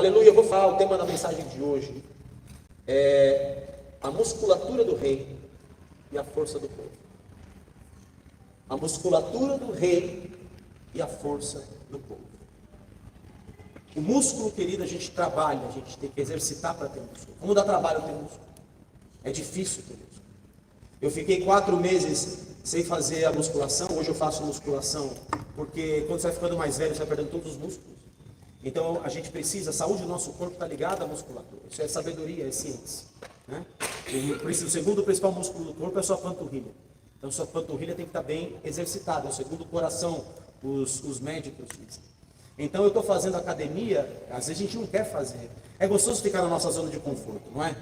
Aleluia, eu vou falar, o tema da mensagem de hoje é a musculatura do rei e a força do povo. A musculatura do rei e a força do povo. O músculo, querido, a gente trabalha, a gente tem que exercitar para ter músculo. Como dá trabalho ter músculo? É difícil ter músculo. Eu fiquei 4 meses sem fazer a musculação. Hoje eu faço musculação, porque quando você vai ficando mais velho, você vai perdendo todos os músculos. Então a gente precisa, a saúde do nosso corpo está ligada à musculatura. Isso é sabedoria, é ciência, né? O segundo principal músculo do corpo é a sua panturrilha. Então sua panturrilha tem que estar bem exercitada. O segundo coração, os médicos dizem. Então eu estou fazendo academia, às vezes a gente não quer fazer. É gostoso ficar na nossa zona de conforto, não é?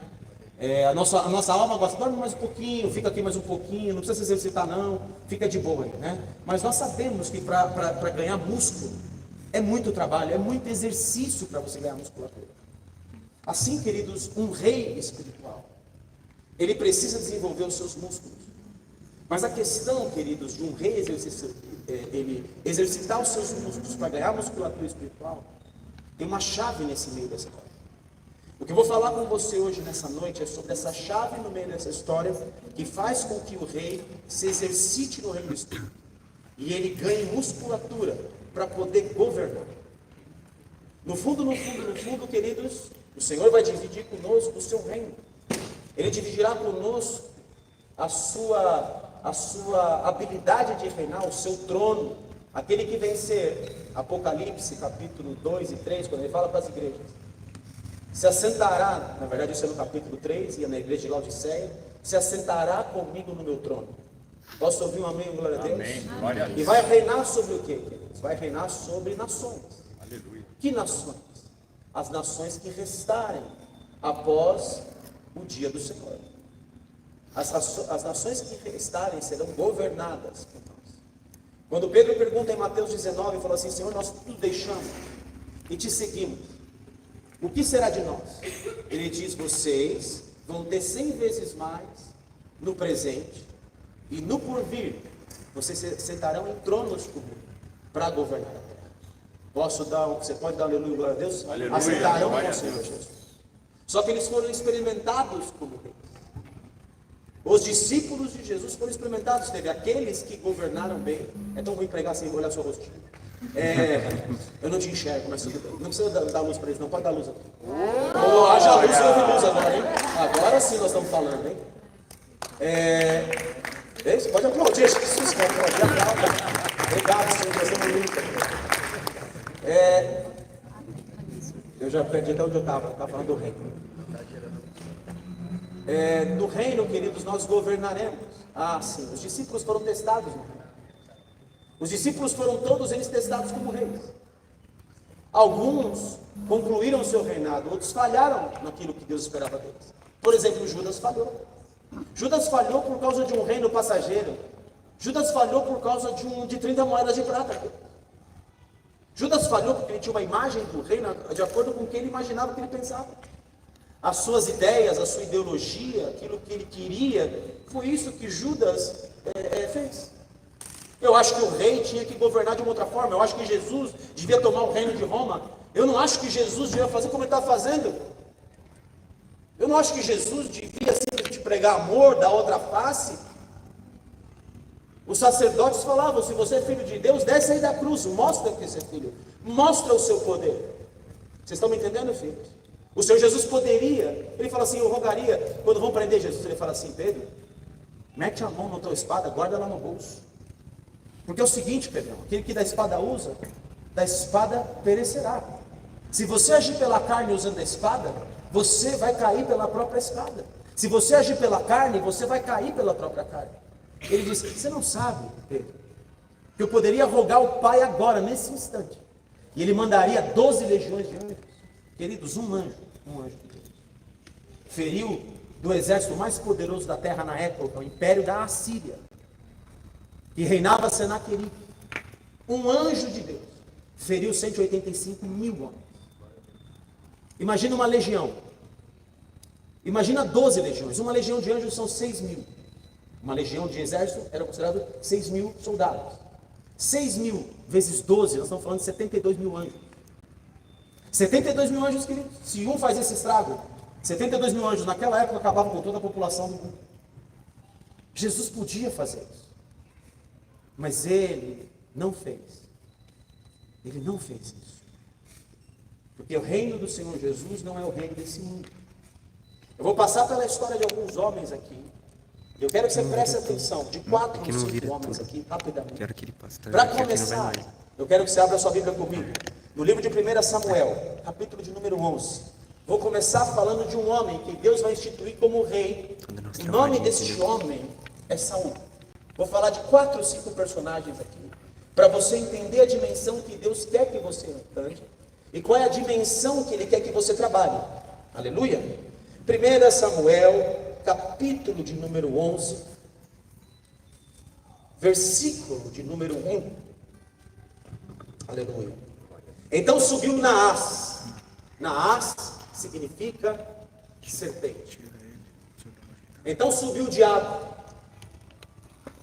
A nossa alma gosta, dorme mais um pouquinho, fica aqui mais um pouquinho, não precisa se exercitar não, fica de boa aí, né? Mas nós sabemos que para ganhar músculo, é muito trabalho, é muito exercício para você ganhar musculatura. Assim, queridos, um rei espiritual, ele precisa desenvolver os seus músculos. Mas a questão, queridos, de um rei ele exercitar os seus músculos para ganhar musculatura espiritual, tem uma chave nesse meio dessa história. O que eu vou falar com você hoje, nessa noite, é sobre essa chave no meio dessa história, que faz com que o rei se exercite no reino do Espírito. E ele ganhe musculatura para poder governar. No fundo, queridos, o Senhor vai dividir conosco o seu reino. Ele dividirá conosco a sua habilidade de reinar, o seu trono. Aquele que vencer, Apocalipse capítulo 2 e 3, quando ele fala para as igrejas, se assentará, na verdade isso é no capítulo 3, e é na igreja de Laodiceia, se assentará comigo no meu trono. Posso ouvir um amém, glória a Deus? Amém. Glória a Deus. E vai reinar sobre o quê, queridos? Vai reinar sobre nações. Aleluia. Que nações? As nações que restarem após o dia do Senhor. As nações que restarem serão governadas por nós. Quando Pedro pergunta em Mateus 19, fala assim: Senhor, nós tudo deixamos e te seguimos, o que será de nós? Ele diz: vocês vão ter 100 vezes mais no presente, e no porvir, vocês sentarão em tronos comigo para governar a terra. Você pode dar aleluia, glória a Deus? Aleluia, Assentarão com glória o a Senhor Deus. Jesus. Só que eles foram experimentados como reis. Os discípulos de Jesus foram experimentados. Teve aqueles que governaram bem. É tão ruim pregar sem olhar seu rostinho. Eu não te enxergo, mas tudo bem. Não precisa dar luz para eles, não. Pode dar luz aqui. Haja luz, eu ouvi luz agora, hein? Agora sim nós estamos falando, hein? Você pode aplaudir, Jesus, pode aplaudir. Obrigado, Senhor, você é bonito. Eu já perdi até onde eu estava falando do reino. No reino, queridos, nós governaremos. Sim, os discípulos foram testados no reino. Os discípulos foram todos eles testados como reis. Alguns concluíram o seu reinado, outros falharam naquilo que Deus esperava deles. Por exemplo, Judas falhou. Judas falhou por causa de um reino passageiro. Judas falhou por causa de 30 moedas de prata. Judas falhou porque ele tinha uma imagem do reino de acordo com o que ele imaginava, o que ele pensava. As suas ideias, a sua ideologia, aquilo que ele queria, foi isso que Judas fez. Eu acho que o rei tinha que governar de uma outra forma. Eu acho que Jesus devia tomar o reino de Roma. Eu não acho que Jesus devia fazer como ele está fazendo. Eu não acho que Jesus devia simplesmente pregar amor da outra face. Os sacerdotes falavam: se você é filho de Deus, desce aí da cruz, mostra que você é filho, mostra o seu poder. Vocês estão me entendendo, filhos? O Senhor Jesus poderia, ele fala assim: eu rogaria, quando vão prender Jesus, ele fala assim: Pedro, mete a mão na tua espada, guarda ela no bolso. Porque é o seguinte, Pedro, aquele que da espada usa, da espada perecerá. Se você agir pela carne usando a espada, você vai cair pela própria espada. Se você agir pela carne, você vai cair pela própria carne. Ele disse: você não sabe, Pedro, que eu poderia rogar ao Pai agora, nesse instante, e ele mandaria 12 legiões de anjos. Queridos, um anjo de Deus feriu do exército mais poderoso da terra na época, o império da Assíria, que reinava Senaqueribe. Um anjo de Deus feriu 185 mil homens. Imagina uma legião. Imagina 12 legiões. Uma legião de anjos são 6 mil. Uma legião de exército era considerado 6 mil soldados. 6 mil vezes 12, nós estamos falando de 72 mil anjos. 72 mil anjos, queridos. Se um faz esse estrago, 72 mil anjos naquela época acabavam com toda a população do mundo. Jesus podia fazer isso, mas ele não fez. Ele não fez isso. Porque o reino do Senhor Jesus não é o reino desse mundo. Eu vou passar pela história de alguns homens aqui. Eu quero que você preste atenção, de 4 ou 5 homens aqui, rapidamente. Para começar, eu quero que você abra sua Bíblia comigo. No livro de 1 Samuel, capítulo de número 11. Vou começar falando de um homem que Deus vai instituir como rei. O nome desse homem é Saul. Vou falar de 4 ou 5 personagens aqui, para você entender a dimensão que Deus quer que você entenda e qual é a dimensão que Ele quer que você trabalhe. Aleluia! 1 Samuel, capítulo de número 11, versículo de número 1. Aleluia! Então subiu Naás. Naás significa serpente. Então subiu o diabo.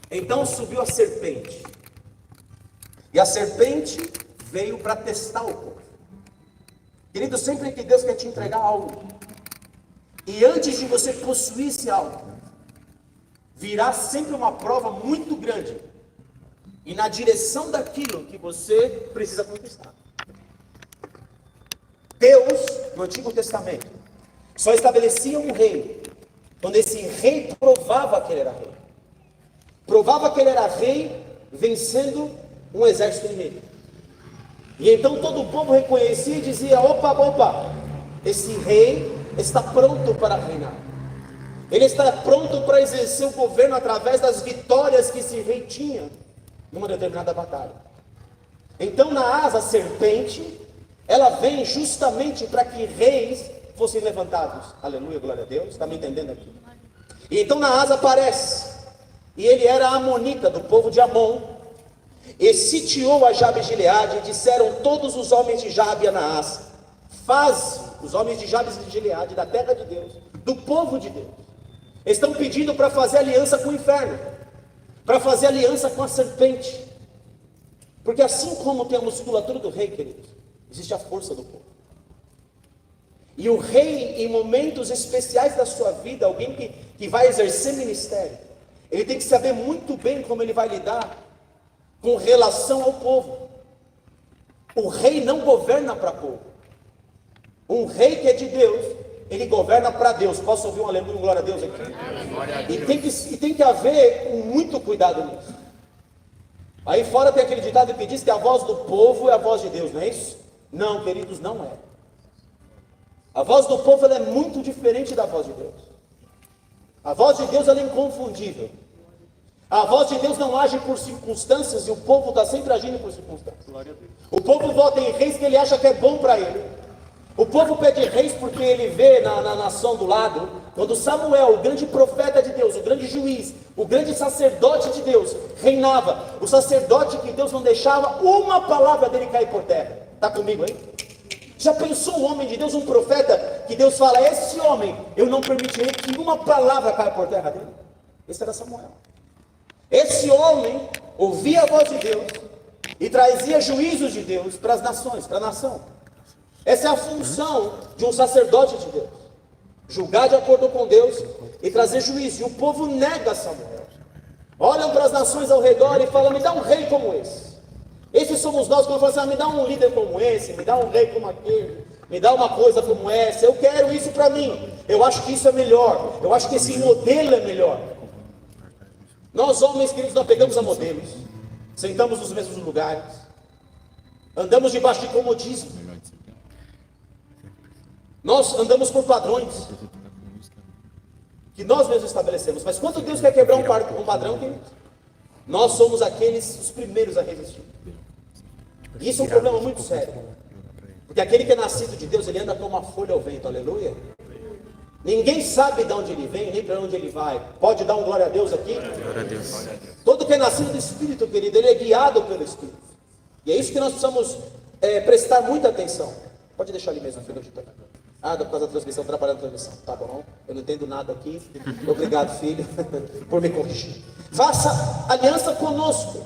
Então subiu a serpente. E a serpente veio para testar o povo. Querido, sempre que Deus quer te entregar algo, e antes de você possuir esse algo, virá sempre uma prova muito grande, e na direção daquilo que você precisa conquistar. Deus, no Antigo Testamento, só estabelecia um rei, quando esse rei provava que ele era rei. Provava que ele era rei, vencendo um exército inimigo. E então todo o povo reconhecia e dizia: opa, esse rei está pronto para reinar. Ele está pronto para exercer o governo através das vitórias que esse rei tinha numa determinada batalha. Então Naás, a serpente, ela vem justamente para que reis fossem levantados. Aleluia, glória a Deus. Está me entendendo aqui? E então Naás aparece. E ele era amonita, do povo de Amon, e sitiou a Jabes de Gileade. E disseram todos os homens de Jabe a Naás: faze, os homens de Jabes de Gileade, da terra de Deus, do povo de Deus, estão pedindo para fazer aliança com o inferno, para fazer aliança com a serpente. Porque assim como tem a musculatura do rei, queridos, existe a força do povo. E o rei, em momentos especiais da sua vida, alguém que vai exercer ministério, ele tem que saber muito bem como ele vai lidar com relação ao povo. O rei não governa para o povo. Um rei que é de Deus, ele governa para Deus. Posso ouvir um aleluia, glória a Deus aqui? E tem que haver muito cuidado nisso. Aí fora tem aquele ditado que diz que a voz do povo é a voz de Deus, não é isso? Não, queridos, não é. A voz do povo ela é muito diferente da voz de Deus. A voz de Deus ela é inconfundível. A voz de Deus não age por circunstâncias, e o povo está sempre agindo por circunstâncias. O povo vota em reis que ele acha que é bom para ele. O povo pede reis porque ele vê na nação do lado, quando Samuel, o grande profeta de Deus, o grande juiz, o grande sacerdote de Deus, reinava, o sacerdote que Deus não deixava uma palavra dele cair por terra. Está comigo aí? Já pensou um homem de Deus, um profeta, que Deus fala: esse homem, eu não permitirei que uma palavra caia por terra dele? Esse era Samuel. Esse homem ouvia a voz de Deus e trazia juízos de Deus para as nações, para a nação. Essa é a função de um sacerdote de Deus: julgar de acordo com Deus e trazer juízo. E o povo nega Samuel. Olham para as nações ao redor e falam: me dá um rei como esse. Esses somos nós, quando falamos assim: me dá um líder como esse, me dá um rei como aquele, me dá uma coisa como essa, eu quero isso para mim, eu acho que isso é melhor, eu acho que esse modelo é melhor. Nós homens, queridos, nós pegamos a modelos, sentamos nos mesmos lugares, andamos debaixo de comodismo, nós andamos por padrões que nós mesmos estabelecemos. Mas quando Deus quer quebrar um padrão, queridos, nós somos aqueles, os primeiros a resistir. E isso é um problema muito sério, porque aquele que é nascido de Deus, ele anda como uma folha ao vento. Aleluia. Ninguém sabe de onde ele vem, nem para onde ele vai. Pode dar um glória a Deus aqui? Glória a Deus. Todo que é nascido do Espírito, querido, ele é guiado pelo Espírito. E é isso que nós precisamos prestar muita atenção. Pode deixar ali mesmo, filho. Ah, por causa da transmissão, atrapalhando a transmissão. Tá bom, eu não entendo nada aqui. Obrigado, filho, por me corrigir. Faça aliança conosco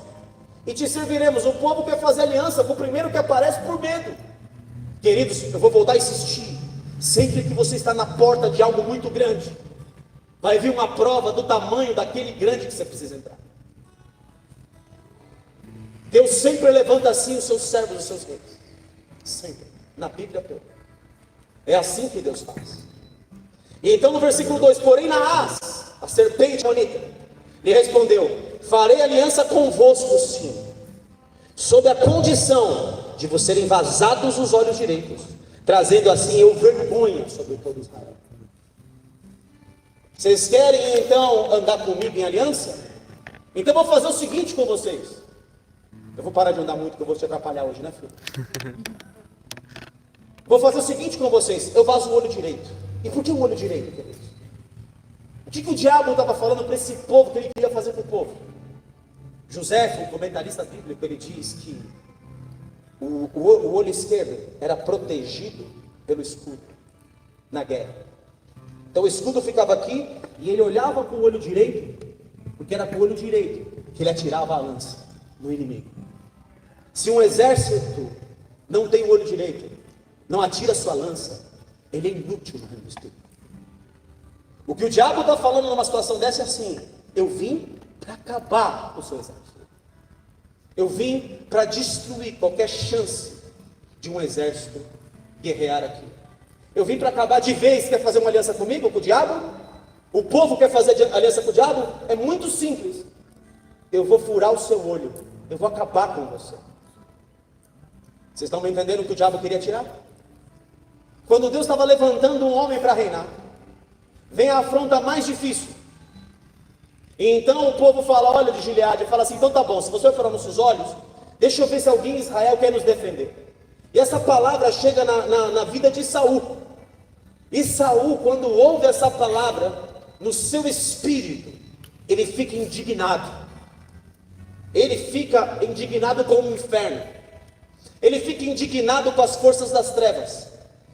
e te serviremos. O povo quer fazer aliança com o primeiro que aparece por medo. Queridos, eu vou voltar a insistir. Sempre que você está na porta de algo muito grande, vai vir uma prova do tamanho daquele grande que você precisa entrar. Deus sempre levanta assim os seus servos, os seus reis. Sempre. Na Bíblia toda. É assim que Deus faz. E então no versículo 2, porém Naás, a serpente bonita, lhe respondeu: farei aliança convosco, sim, sob a condição de vos serem vazados os olhos direitos, trazendo assim eu vergonha sobre todo Israel. Vocês querem então andar comigo em aliança? Então eu vou fazer o seguinte com vocês. Eu vou parar de andar muito, que eu vou te atrapalhar hoje, né, filho? Vou fazer o seguinte com vocês. Eu vazo o olho direito. E por que o olho direito, queridos? O que o diabo estava falando para esse povo, que ele queria fazer para o povo? José, o comentarista bíblico, ele diz que o olho esquerdo era protegido pelo escudo na guerra. Então o escudo ficava aqui e ele olhava com o olho direito, porque era com o olho direito que ele atirava a lança no inimigo. Se um exército não tem o olho direito, não atira sua lança, ele é inútil no reino do Espírito. O que o diabo está falando numa situação dessa é assim: eu vim para acabar com o seu exército. Eu vim para destruir qualquer chance de um exército guerrear aqui. Eu vim para acabar de vez. Quer fazer uma aliança comigo, com o diabo? O povo quer fazer aliança com o diabo? É muito simples. Eu vou furar o seu olho. Eu vou acabar com você. Vocês estão me entendendo o que o diabo queria tirar? Quando Deus estava levantando um homem para reinar, vem a afronta mais difícil. E então o povo fala: olha, de Gileade, fala assim: então tá bom, se você furar nossos olhos, deixa eu ver se alguém em Israel quer nos defender. E essa palavra chega na vida de Saul. E Saul, quando ouve essa palavra, no seu espírito, ele fica indignado. Ele fica indignado com o inferno. Ele fica indignado com as forças das trevas.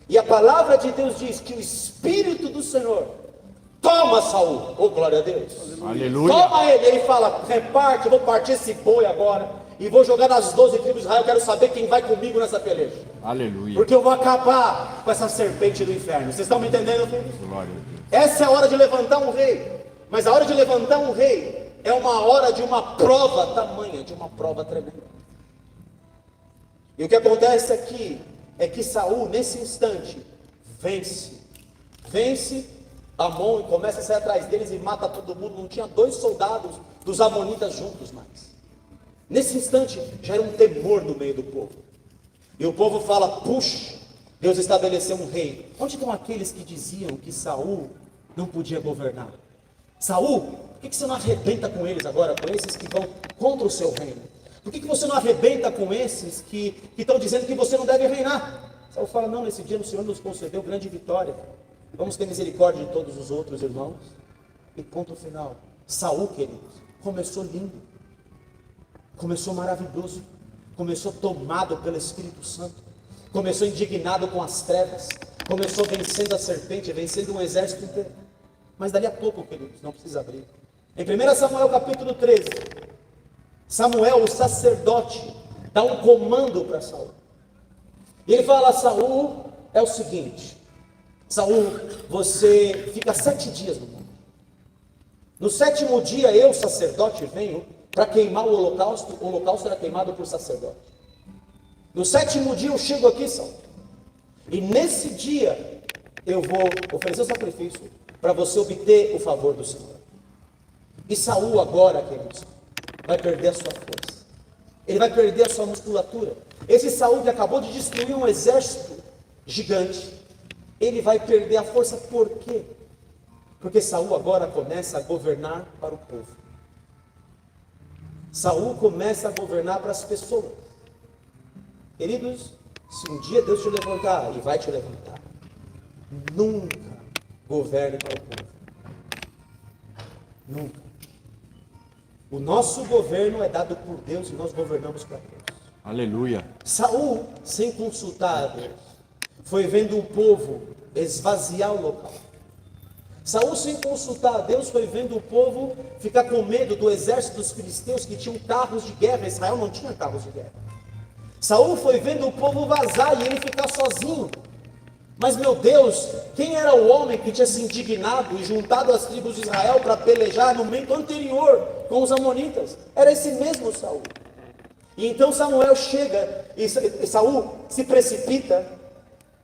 E a palavra de Deus diz que o Espírito do Senhor toma Saul. Oh, glória a Deus. Aleluia. Toma ele. Ele fala: reparte, eu vou partir esse boi agora e vou jogar nas 12 tribos de Israel. Eu quero saber quem vai comigo nessa peleja. Aleluia. Porque eu vou acabar com essa serpente do inferno. Vocês estão me entendendo, filhos? Glória a Deus. Essa é a hora de levantar um rei. Mas a hora de levantar um rei é uma hora de uma prova tamanha, de uma prova tremenda. E o que acontece aqui é que Saul, nesse instante, vence Amon e começa a sair atrás deles e mata todo mundo. Não tinha 2 soldados dos amonitas juntos mais. Nesse instante já era um temor no meio do povo. E o povo fala: puxa, Deus estabeleceu um rei. Onde estão aqueles que diziam que Saul não podia governar? Saul, por que você não arrebenta com eles agora, com esses que vão contra o seu reino? Por que você não arrebenta com esses que estão dizendo que você não deve reinar? Saul fala: não, nesse dia o Senhor nos concedeu grande vitória. Vamos ter misericórdia de todos os outros irmãos. E ponto final. Saul, queridos, começou lindo. Começou maravilhoso. Começou tomado pelo Espírito Santo. Começou indignado com as trevas. Começou vencendo a serpente, vencendo um exército inteiro. Mas dali a pouco, queridos, não precisa abrir. Em 1 Samuel capítulo 13, Samuel, o sacerdote, dá um comando para Saul. E ele fala: Saul, é o seguinte, Saul, você fica 7 dias no mundo. No 7º dia, eu, sacerdote, venho para queimar o holocausto. O holocausto era queimado por sacerdote. No 7º dia eu chego aqui, Saul. E nesse dia eu vou oferecer o sacrifício para você obter o favor do Senhor. E Saul agora, queridos, vai perder a sua força. Ele vai perder a sua musculatura. Esse Saul que acabou de destruir um exército gigante, ele vai perder a força. Por quê? Porque Saul agora começa a governar para o povo. Saul começa a governar para as pessoas. Queridos, se um dia Deus te levantar, e vai te levantar, nunca governe para o povo. Nunca. O nosso governo é dado por Deus e nós governamos para Deus. Aleluia. Saul, sem consultar a Deus, foi vendo o povo esvaziar o local. Saul, sem consultar a Deus, foi vendo o povo ficar com medo do exército dos filisteus que tinham carros de guerra. Israel não tinha carros de guerra. Saul foi vendo o povo vazar e ele ficar sozinho. Mas meu Deus, quem era o homem que tinha se indignado e juntado as tribos de Israel para pelejar no momento anterior com os amonitas? Era esse mesmo Saul. E então Samuel chega e Saul se precipita,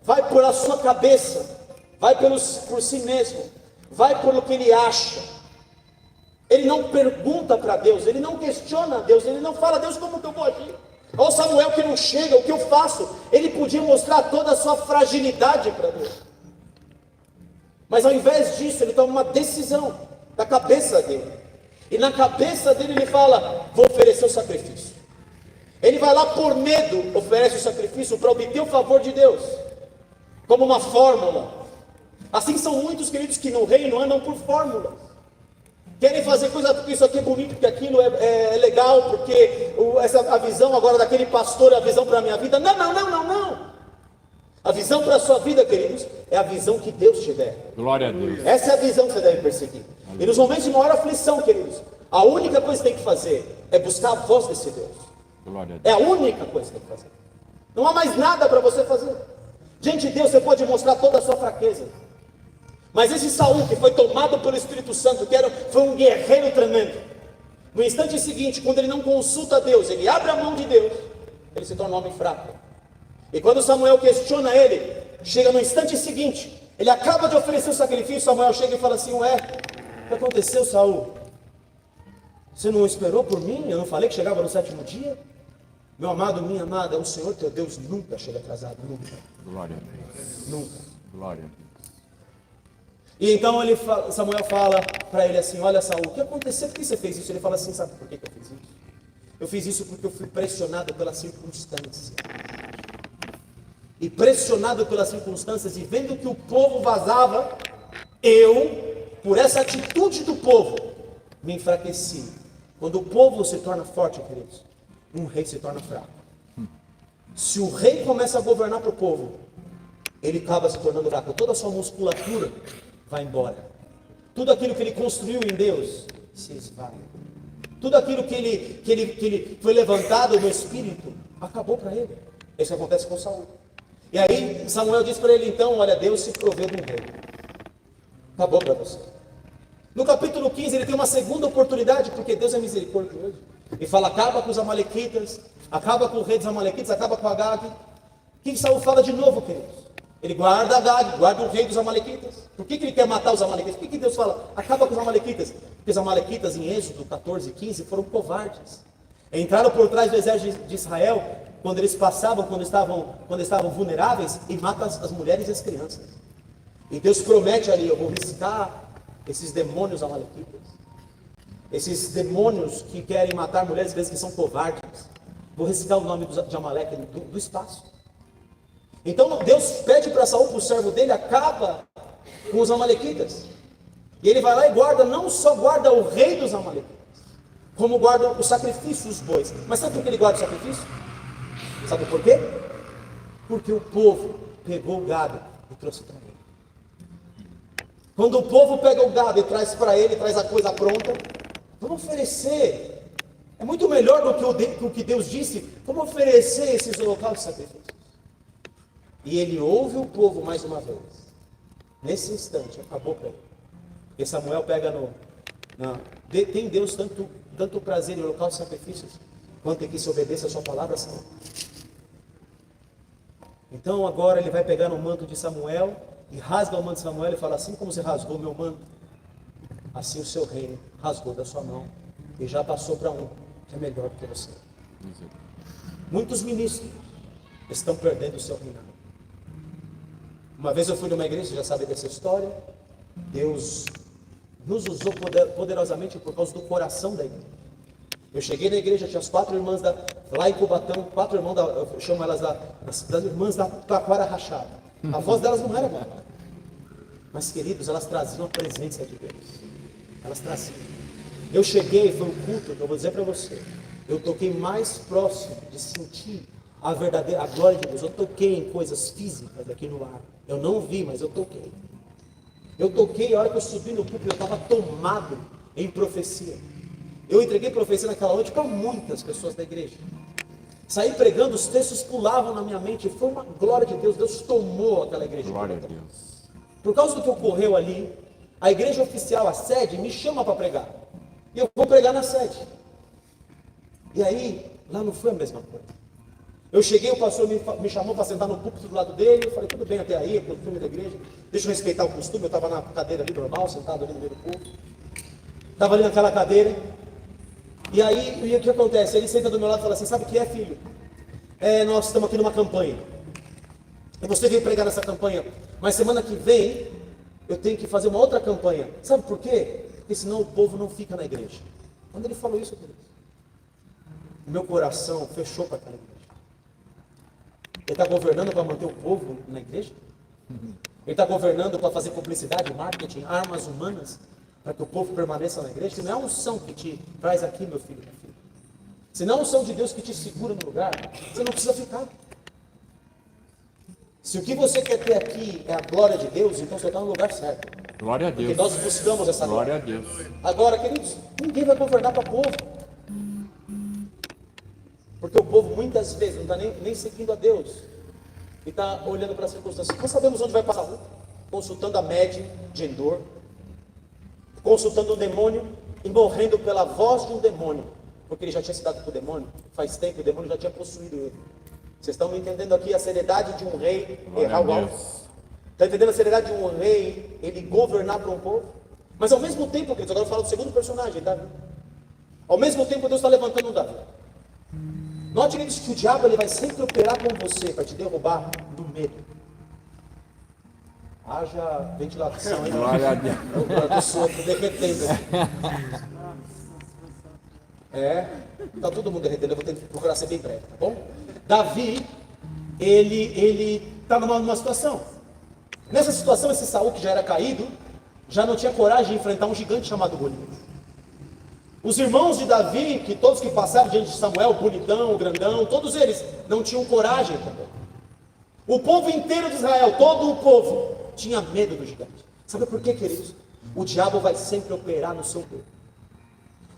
vai por a sua cabeça, vai por si mesmo, vai pelo que ele acha. Ele não pergunta para Deus, ele não questiona Deus, ele não fala: Deus, como que eu vou agir? Olha o Samuel que não chega, o que eu faço? Ele podia mostrar toda a sua fragilidade para Deus. Mas ao invés disso, ele toma uma decisão da cabeça dele. E na cabeça dele ele fala: vou oferecer o sacrifício. Ele vai lá por medo, oferece o sacrifício para obter o favor de Deus. Como uma fórmula. Assim são muitos, queridos, que no reino andam por fórmulas. Querem fazer coisa porque isso aqui é bonito, porque aquilo é legal, porque a visão agora daquele pastor é a visão para a minha vida. Não. A visão para a sua vida, queridos, é a visão que Deus te der. Glória a Deus. Essa é a visão que você deve perseguir. E nos momentos de maior aflição, queridos, a única coisa que tem que fazer é buscar a voz desse Deus. Glória a Deus. É a única coisa que tem que fazer. Não há mais nada para você fazer. Diante de Deus você pode mostrar toda a sua fraqueza. Mas esse Saul, que foi tomado pelo Espírito Santo, foi um guerreiro tremendo. No instante seguinte, quando ele não consulta Deus, ele abre a mão de Deus, ele se torna um homem fraco. E quando Samuel questiona ele, chega no instante seguinte, ele acaba de oferecer o sacrifício, Samuel chega e fala assim: ué, o que aconteceu, Saul? Você não esperou por mim? Eu não falei que chegava no 7º dia? Meu amado, minha amada, o Senhor teu Deus nunca chega atrasado, nunca. Glória a Deus. Nunca. Glória a Deus. E então Samuel fala para ele assim: olha, Saul, o que aconteceu? Por que você fez isso? Ele fala assim: sabe por que eu fiz isso? Eu fiz isso porque eu fui pressionado pelas circunstâncias. E pressionado pelas circunstâncias e vendo que o povo vazava, eu, por essa atitude do povo, me enfraqueci. Quando o povo se torna forte, queridos, um rei se torna fraco. Se o rei começa a governar para o povo, ele acaba se tornando fraco. Toda a sua musculatura vai embora. Tudo aquilo que ele construiu em Deus se esvai. Tudo aquilo que ele foi levantado no espírito acabou para ele. Isso acontece com Saul. E aí Samuel diz para ele então: olha, Deus se provê de um rei. Acabou para você. No capítulo 15 ele tem uma segunda oportunidade, porque Deus é misericordioso. Ele fala: acaba com os amalequitas, acaba com o rei dos amalequitas, acaba com Agag. O que Saul fala de novo, queridos? Ele guarda Agag, guarda o rei dos amalequitas. Por que ele quer matar os amalequitas? Por que Deus fala: acaba com os amalequitas? Porque os amalequitas em Êxodo 14 e 15 foram covardes. Entraram por trás do exército de Israel, quando eles passavam, quando estavam vulneráveis, e matam as mulheres e as crianças. E Deus promete ali: eu vou riscar esses demônios amalequitas. Esses demônios que querem matar mulheres e crianças que são covardes. Vou riscar o nome de Amaleque do espaço. Então Deus pede para Saul, para o servo dele: acaba com os amalequitas. E ele vai lá e guarda, não só guarda o rei dos amalequitas, como guarda o sacrifício, os bois. Mas sabe por que ele guarda o sacrifício? Sabe por quê? Porque o povo pegou o gado e trouxe para ele. Quando o povo pega o gado e traz para ele, traz a coisa pronta, vamos oferecer. É muito melhor do que o que Deus disse. Vamos oferecer esses holocaustos de sacrifício. E ele ouve o povo mais uma vez. Nesse instante, acabou para ele. Porque Samuel pega tem Deus tanto prazer em holocausto e sacrifícios, quanto em que se obedeça a sua palavra, Samuel. Então agora ele vai pegar no manto de Samuel e rasga o manto de Samuel e fala: assim como você rasgou o meu manto, assim o seu reino rasgou da sua mão e já passou para um que é melhor do que você. Muitos ministros estão perdendo o seu reinado. Uma vez eu fui numa igreja, já sabe dessa história. Deus nos usou poderosamente por causa do coração da igreja. Eu cheguei na igreja, tinha as 4 irmãs lá em Cubatão, 4 irmãs, eu chamo elas das irmãs da Taquara Rachada. A voz delas não era boa, mas queridos, elas traziam a presença de Deus. Elas traziam. Eu cheguei, foi um culto que eu vou dizer para você, eu toquei mais próximo de sentir a glória de Deus. Eu toquei em coisas físicas aqui no ar. Eu não vi, mas eu toquei. Eu toquei, a hora que eu subi no púlpito, eu estava tomado em profecia. Eu entreguei profecia naquela noite para muitas pessoas da igreja. Saí pregando, os textos pulavam na minha mente, foi uma glória de Deus, Deus tomou aquela igreja. Glória a Deus. Por causa do que ocorreu ali, a igreja oficial, a sede, me chama para pregar. E eu vou pregar na sede. E aí, lá não foi a mesma coisa. Eu cheguei, o pastor me chamou para sentar no púlpito do lado dele. Eu falei, tudo bem até aí, é costume da igreja. Deixa eu respeitar o costume. Eu estava na cadeira ali normal, sentado ali no meio do púlpito. Estava ali naquela cadeira. E aí, o que acontece? Ele senta do meu lado e fala assim, sabe o que é, filho? Nós estamos aqui numa campanha. E você veio pregar nessa campanha. Mas semana que vem, eu tenho que fazer uma outra campanha. Sabe por quê? Porque senão o povo não fica na igreja. Quando ele falou isso, o meu coração fechou para aquela igreja. Ele está governando para manter o povo na igreja? Ele está governando para fazer publicidade, marketing, armas humanas, para que o povo permaneça na igreja? Se não é a unção que te traz aqui, meu filho, minha filha. Se não é a unção de Deus que te segura no lugar, você não precisa ficar. Se o que você quer ter aqui é a glória de Deus, então você está no lugar certo. Glória a Deus. Porque nós buscamos essa Glória glória. a Deus. Agora, queridos, ninguém vai governar para o povo. Porque o povo muitas vezes não está nem seguindo a Deus. E está olhando para as circunstâncias. Nós sabemos onde vai passar, consultando a médium de Endor, consultando o demônio e morrendo pela voz de um demônio. Porque ele já tinha se dado para o demônio. Faz tempo, o demônio já tinha possuído ele. Vocês estão entendendo aqui a seriedade de um rei errar o alvo? Está entendendo a seriedade de um rei, ele governar para um povo? Mas ao mesmo tempo, queridos, agora eu falo do segundo personagem, Davi. Ao mesmo tempo, Deus está levantando um Davi. Note, queridos, que o diabo ele vai sempre operar com você para te derrubar do medo. Haja ventilação, hein? Glória a Deus. Eu estou derretendo aqui. Está todo mundo derretendo, eu vou ter que procurar ser bem breve, tá bom? Davi, ele está numa situação. Nessa situação, esse Saul que já era caído, já não tinha coragem de enfrentar um gigante chamado Golias. Os irmãos de Davi, que todos que passaram diante de Samuel, o bonitão, o grandão, todos eles não tinham coragem também. O povo inteiro de Israel, todo o povo, tinha medo do gigante. Sabe por quê, queridos? O diabo vai sempre operar no seu medo.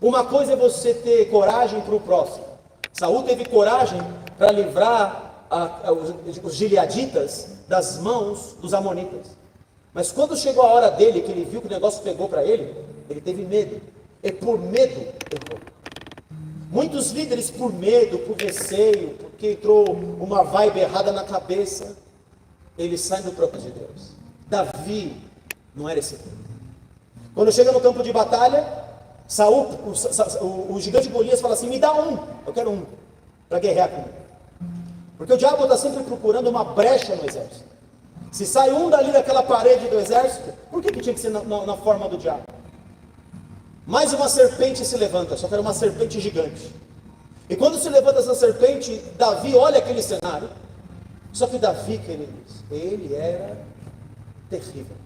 Uma coisa é você ter coragem para o próximo. Saul teve coragem para livrar os gileaditas das mãos dos amonitas. Mas quando chegou a hora dele, que ele viu que o negócio pegou para ele teve medo. E por medo, errou. Muitos líderes por medo, por receio, porque entrou uma vibe errada na cabeça, eles saem do propósito de Deus. Davi não era esse tempo. Quando chega no campo de batalha, Saul, o gigante Golias fala assim, me dá um, eu quero um, para guerrear comigo. Porque o diabo está sempre procurando uma brecha no exército. Se sai um dali daquela parede do exército, por que tinha que ser na forma do diabo? Mais uma serpente se levanta, só que era uma serpente gigante. E quando se levanta essa serpente, Davi olha aquele cenário. Só que Davi, queridos, ele era terrível.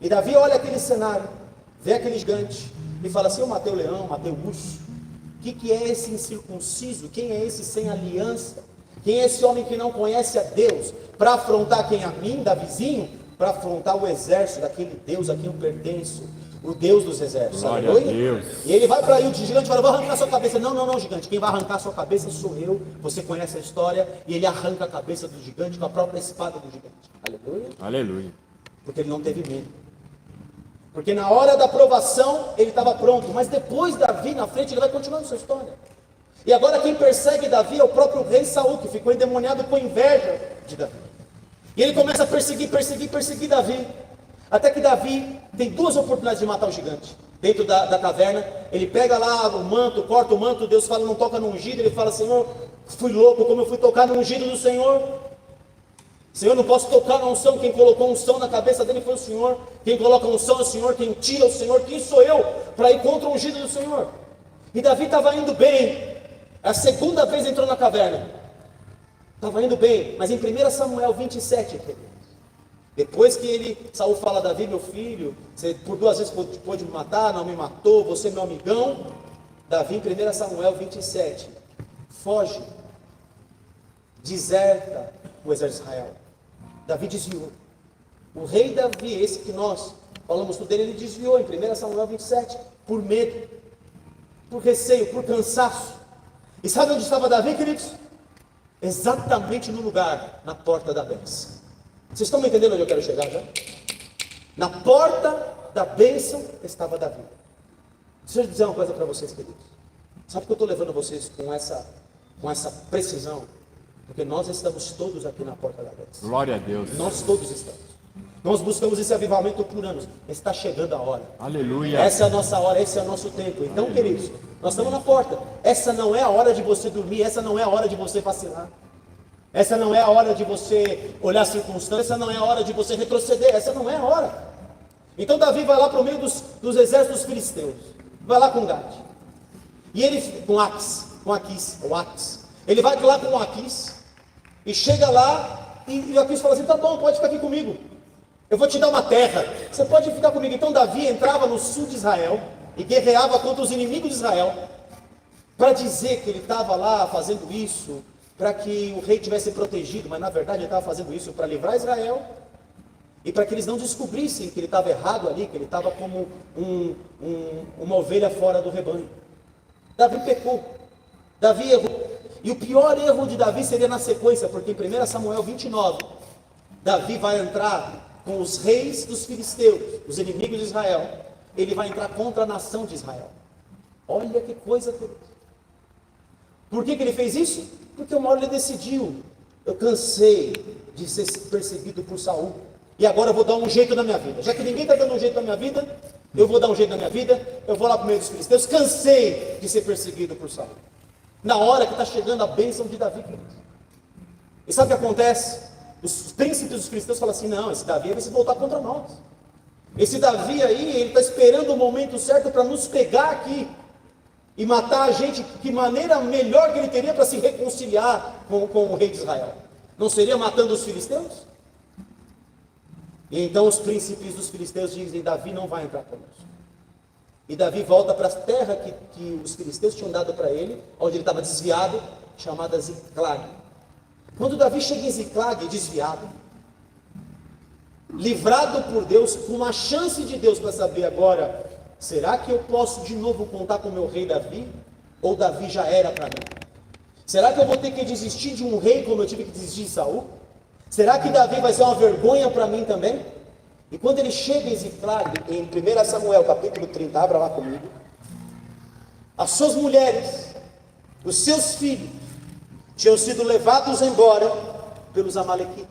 E Davi olha aquele cenário, vê aquele gigante e fala assim, eu matei o leão, matei o urso. O que é esse incircunciso? Quem é esse sem aliança? Quem é esse homem que não conhece a Deus? Para afrontar quem? A mim, Davizinho? Para afrontar o exército daquele Deus a quem eu pertenço. O Deus dos exércitos. Glória a Deus. E ele vai para aí, o gigante fala, vou arrancar sua cabeça. Não, gigante, quem vai arrancar a sua cabeça sou eu. Você conhece a história. E ele arranca a cabeça do gigante com a própria espada do gigante. Aleluia. Aleluia. Porque ele não teve medo. Porque na hora da provação ele estava pronto. Mas depois Davi na frente ele vai continuando sua história. E agora quem persegue Davi é o próprio rei Saul, que ficou endemoniado com inveja de Davi. E ele começa a perseguir Davi. Até que Davi tem duas oportunidades de matar o gigante. Dentro da caverna, ele pega lá o manto, corta o manto, Deus fala, não toca no ungido. Ele fala, Senhor, fui louco como eu fui tocar no ungido do Senhor. Senhor, não posso tocar na unção. Quem colocou unção na cabeça dele foi o Senhor. Quem coloca unção é o Senhor, quem tira é o Senhor. Quem sou eu para ir contra o ungido do Senhor? E Davi estava indo bem. A segunda vez entrou na caverna. Estava indo bem, mas em 1 Samuel 27, depois que Saul fala, Davi, meu filho, você por duas vezes pôde me matar, não me matou, você é meu amigão. Davi, em 1 Samuel 27, foge, deserta o exército de Israel. Davi desviou. O rei Davi, esse que nós falamos tudo dele, ele desviou em 1 Samuel 27, por medo, por receio, por cansaço. E sabe onde estava Davi, queridos? Exatamente no lugar, na porta da bênção. Vocês estão me entendendo onde eu quero chegar já? Na porta da bênção estava Davi. Deixa eu dizer uma coisa para vocês, queridos. Sabe que eu estou levando vocês com essa precisão? Porque nós estamos todos aqui na porta da bênção. Glória a Deus. Nós todos estamos. Nós buscamos esse avivamento por anos. Está chegando a hora. Aleluia. Essa é a nossa hora, esse é o nosso tempo. Então, queridos, nós estamos na porta. Essa não é a hora de você dormir, essa não é a hora de você vacilar. Essa não é a hora de você olhar as circunstâncias, essa não é a hora de você retroceder, essa não é a hora. Então Davi vai lá para o meio dos exércitos filisteus. Vai lá com Gade. E ele, com Aquis. Ele vai lá com Aquis. E chega lá, e o Aquis fala assim, tá bom, pode ficar aqui comigo. Eu vou te dar uma terra, você pode ficar comigo. Então Davi entrava no sul de Israel e guerreava contra os inimigos de Israel, para dizer que ele estava lá fazendo isso, para que o rei tivesse protegido, mas na verdade ele estava fazendo isso para livrar Israel, e para que eles não descobrissem que ele estava errado ali, que ele estava como uma ovelha fora do rebanho. Davi pecou, Davi errou, e o pior erro de Davi seria na sequência, porque em 1 Samuel 29, Davi vai entrar com os reis dos filisteus, os inimigos de Israel. Ele vai entrar contra a nação de Israel. Olha que coisa, querido. Por que ele fez isso? Porque uma hora ele decidiu, eu cansei de ser perseguido por Saul, e agora eu vou dar um jeito na minha vida. Já que ninguém está dando um jeito na minha vida, eu vou dar um jeito na minha vida, eu vou lá para o meio dos filisteus, cansei de ser perseguido por Saul. Na hora que está chegando a bênção de Davi, querido. E sabe o que acontece? Os príncipes dos cristãos falam assim, não, esse Davi vai se voltar contra nós. Esse Davi aí, ele está esperando o momento certo para nos pegar aqui e matar a gente. Que maneira melhor que ele teria para se reconciliar com o rei de Israel? Não seria matando os filisteus? E então os príncipes dos filisteus dizem, Davi não vai entrar conosco. E Davi volta para a terra que os filisteus tinham dado para ele, onde ele estava desviado, chamada Ziclag. Quando Davi chega em Ziclag, desviado, livrado por Deus, com uma chance de Deus para saber agora, será que eu posso de novo contar com o meu rei Davi? Ou Davi já era para mim? Será que eu vou ter que desistir de um rei como eu tive que desistir de Saul? Será que Davi vai ser uma vergonha para mim também? E quando ele chega em Ziclag, em 1 Samuel capítulo 30, abra lá comigo, as suas mulheres, os seus filhos, tinham sido levados embora pelos amalequitas.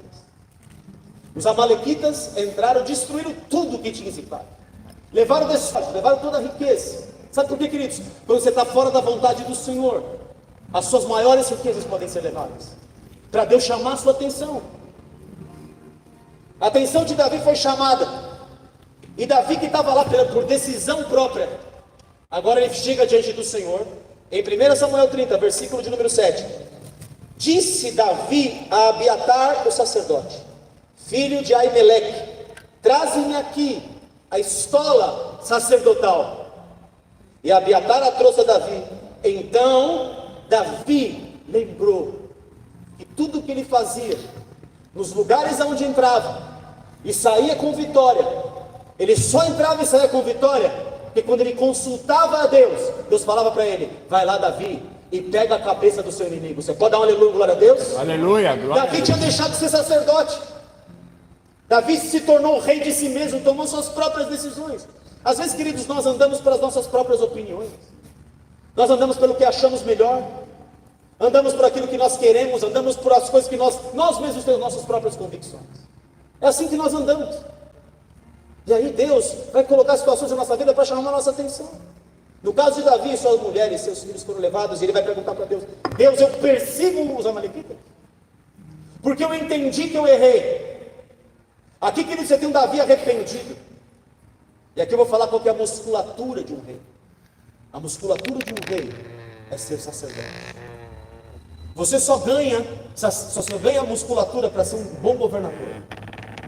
Os amalequitas entraram, destruíram tudo que tinha em Ziclag. Levaram desfalques, levaram toda a riqueza. Sabe por quê, queridos? Quando você está fora da vontade do Senhor, as suas maiores riquezas podem ser levadas, para Deus chamar a sua atenção. A atenção de Davi foi chamada, e Davi, que estava lá por decisão própria, agora ele chega diante do Senhor. Em 1 Samuel 30, versículo de número 7, disse Davi a Abiatar, o sacerdote, filho de Aimeleque, traze-me aqui a estola sacerdotal. E Abiatar a trouxe a Davi. Então Davi lembrou que tudo que ele fazia, nos lugares onde entrava e saía com vitória, ele só entrava e saía com vitória porque quando ele consultava a Deus, Deus falava para ele, vai lá Davi e pega a cabeça do seu inimigo. Você pode dar um aleluia, glória a Deus? Aleluia, glória. Davi tinha deixado de ser sacerdote. Davi se tornou rei de si mesmo, tomou suas próprias decisões. Às vezes, queridos, nós andamos pelas nossas próprias opiniões, nós andamos pelo que achamos melhor, andamos por aquilo que nós queremos, andamos por as coisas que nós mesmos temos nossas próprias convicções. É assim que nós andamos. E aí Deus vai colocar situações na nossa vida para chamar a nossa atenção. No caso de Davi, suas mulheres e seus filhos foram levados, e ele vai perguntar para Deus, Deus, eu persigo os amalequitas? Porque eu entendi que eu errei. Aqui, querido, você tem um Davi arrependido. E aqui eu vou falar qual que é a musculatura de um rei. A musculatura de um rei é ser sacerdote. Você só ganha musculatura para ser um bom governador.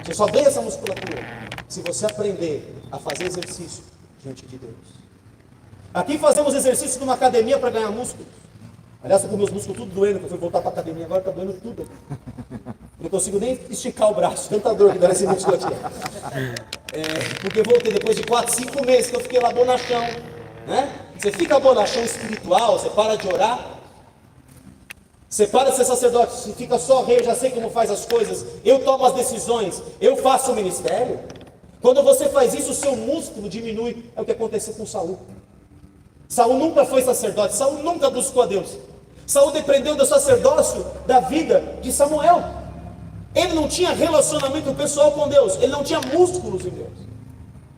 Você só ganha essa musculatura se você aprender a fazer exercício diante de Deus. Aqui fazemos exercício numa academia para ganhar músculo. Aliás, estou com meus músculos tudo doendo, porque eu fui voltar para a academia, agora está doendo tudo. Não consigo nem esticar o braço, tanta dor que dá nesse músculo aqui. Porque eu voltei depois de 4, 5 meses que eu fiquei lá bonachão, né? Você fica bonachão espiritual, você para de orar, Você para de ser sacerdote, se fica só rei, eu já sei como faz as coisas, eu tomo as decisões, eu faço o ministério. Quando você faz isso, o seu músculo diminui. É o que aconteceu com Saul. Saul nunca foi sacerdote, Saul nunca buscou a Deus. Saul dependeu do sacerdócio da vida de Samuel. Ele não tinha relacionamento pessoal com Deus, ele não tinha músculos em Deus.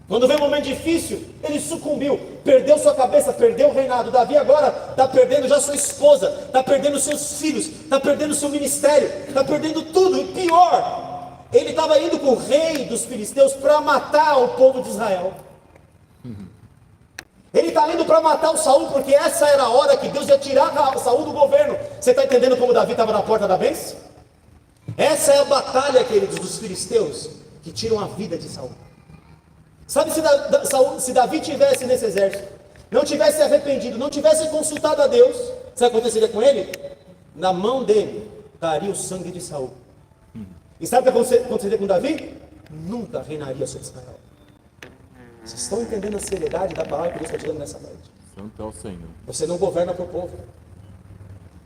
Quando veio um momento difícil, ele sucumbiu, perdeu sua cabeça, perdeu o reinado. Davi agora está perdendo já sua esposa, está perdendo seus filhos, está perdendo seu ministério, está perdendo tudo. E pior, ele estava indo com o rei dos filisteus para matar o povo de Israel. Ele está indo para matar o Saul, porque essa era a hora que Deus ia tirar Saul do governo. Você está entendendo como Davi estava na porta da bênção? Essa é a batalha, queridos, dos filisteus, que tiram a vida de Saul. Sabe, se Davi tivesse nesse exército, não tivesse arrependido, não tivesse consultado a Deus, sabe o que aconteceria com ele? Na mão dele estaria o sangue de Saul. E sabe o que aconteceria com Davi? Nunca reinaria sobre Israel. Vocês estão entendendo a seriedade da palavra que Deus está tirando nessa noite? Santo é o Senhor. Você não governa para o povo.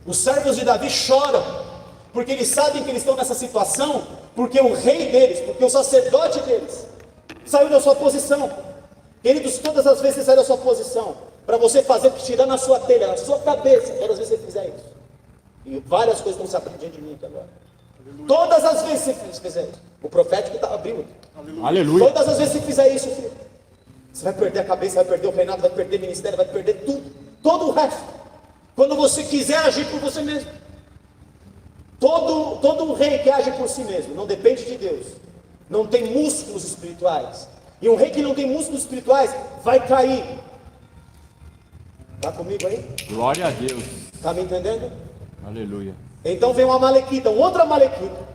Os servos de Davi choram, porque eles sabem que eles estão nessa situação, porque o rei deles, porque o sacerdote deles, saiu da sua posição. Queridos, todas as vezes você sai da sua posição, para você fazer o que tirar na sua telha, na sua cabeça, todas as vezes você fizer isso. E várias coisas vão se abrir diante de mim aqui agora. Todas as vezes você fizer isso. O profético está abrindo. Aleluia. Todas as vezes que você fizer isso, filho, você vai perder a cabeça, vai perder o reinado, vai perder o ministério, vai perder tudo. Todo o resto. Quando você quiser agir por você mesmo. Todo rei que age por si mesmo, não depende de Deus, não tem músculos espirituais. E um rei que não tem músculos espirituais vai cair. Está comigo aí? Glória a Deus. Está me entendendo? Aleluia. Então vem um amalequita, um outro amalequita.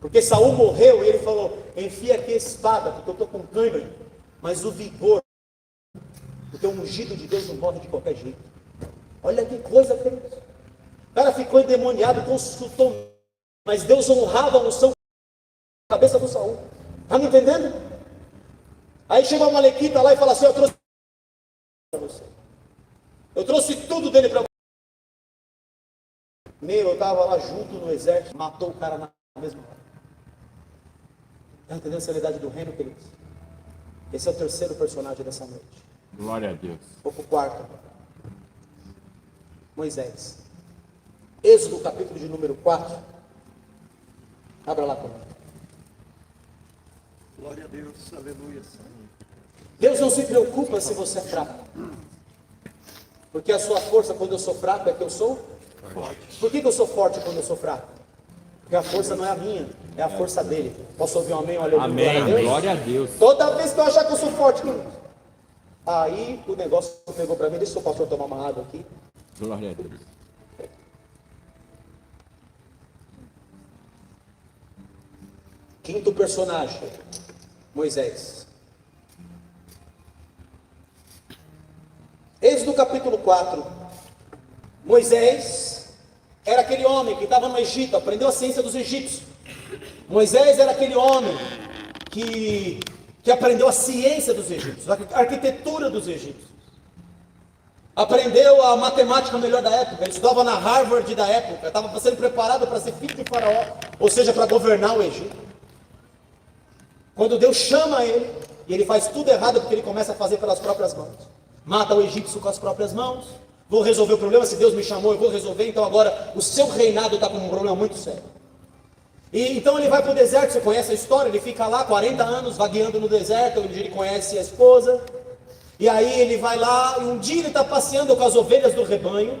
Porque Saul morreu e ele falou: enfia aqui a espada, porque eu estou com cãibra. Mas o vigor, porque o ungido de Deus não morre de qualquer jeito. Olha que coisa, querido. O cara ficou endemoniado, consultou, mas Deus honrava a unção na cabeça do Saul. Está me entendendo? Aí chega uma malequita lá e fala assim: eu trouxe para você. Eu trouxe tudo dele para você. Eu estava lá junto no exército, matou o cara na mesma hora. Está entendendo a seriedade do reino, queridos? Esse é o terceiro personagem dessa noite. Glória a Deus. Vou para o quarto. Moisés. Êxodo, capítulo de número 4. Abra lá comigo. Glória a Deus, aleluia. Deus não se preocupa se você é fraco. Porque a sua força quando eu sou fraco é que eu sou forte. Por que eu sou forte quando eu sou fraco? Porque a força não é a minha, é a força dele. Posso ouvir um amém? Olha, Amém. Glória a Deus. Toda vez que eu achar que eu sou forte, aí o negócio pegou para mim. Deixa o pastor tomar uma água aqui. Glória a Deus. Quinto personagem, Moisés. Êxodo capítulo 4. Moisés era aquele homem que estava no Egito, aprendeu a ciência dos egípcios. Moisés era aquele homem que aprendeu a ciência dos egípcios, a arquitetura dos egípcios. Aprendeu a matemática melhor da época, ele estudava na Harvard da época, estava sendo preparado para ser filho de Faraó, ou seja, para governar o Egito. Quando Deus chama ele, e ele faz tudo errado porque ele começa a fazer pelas próprias mãos. Mata o egípcio com as próprias mãos. Vou resolver o problema, se Deus me chamou, eu vou resolver. Então agora o seu reinado está com um problema muito sério. E então ele vai para o deserto, você conhece a história, ele fica lá 40 anos vagueando no deserto, onde ele conhece a esposa. E aí ele vai lá, e um dia ele está passeando com as ovelhas do rebanho,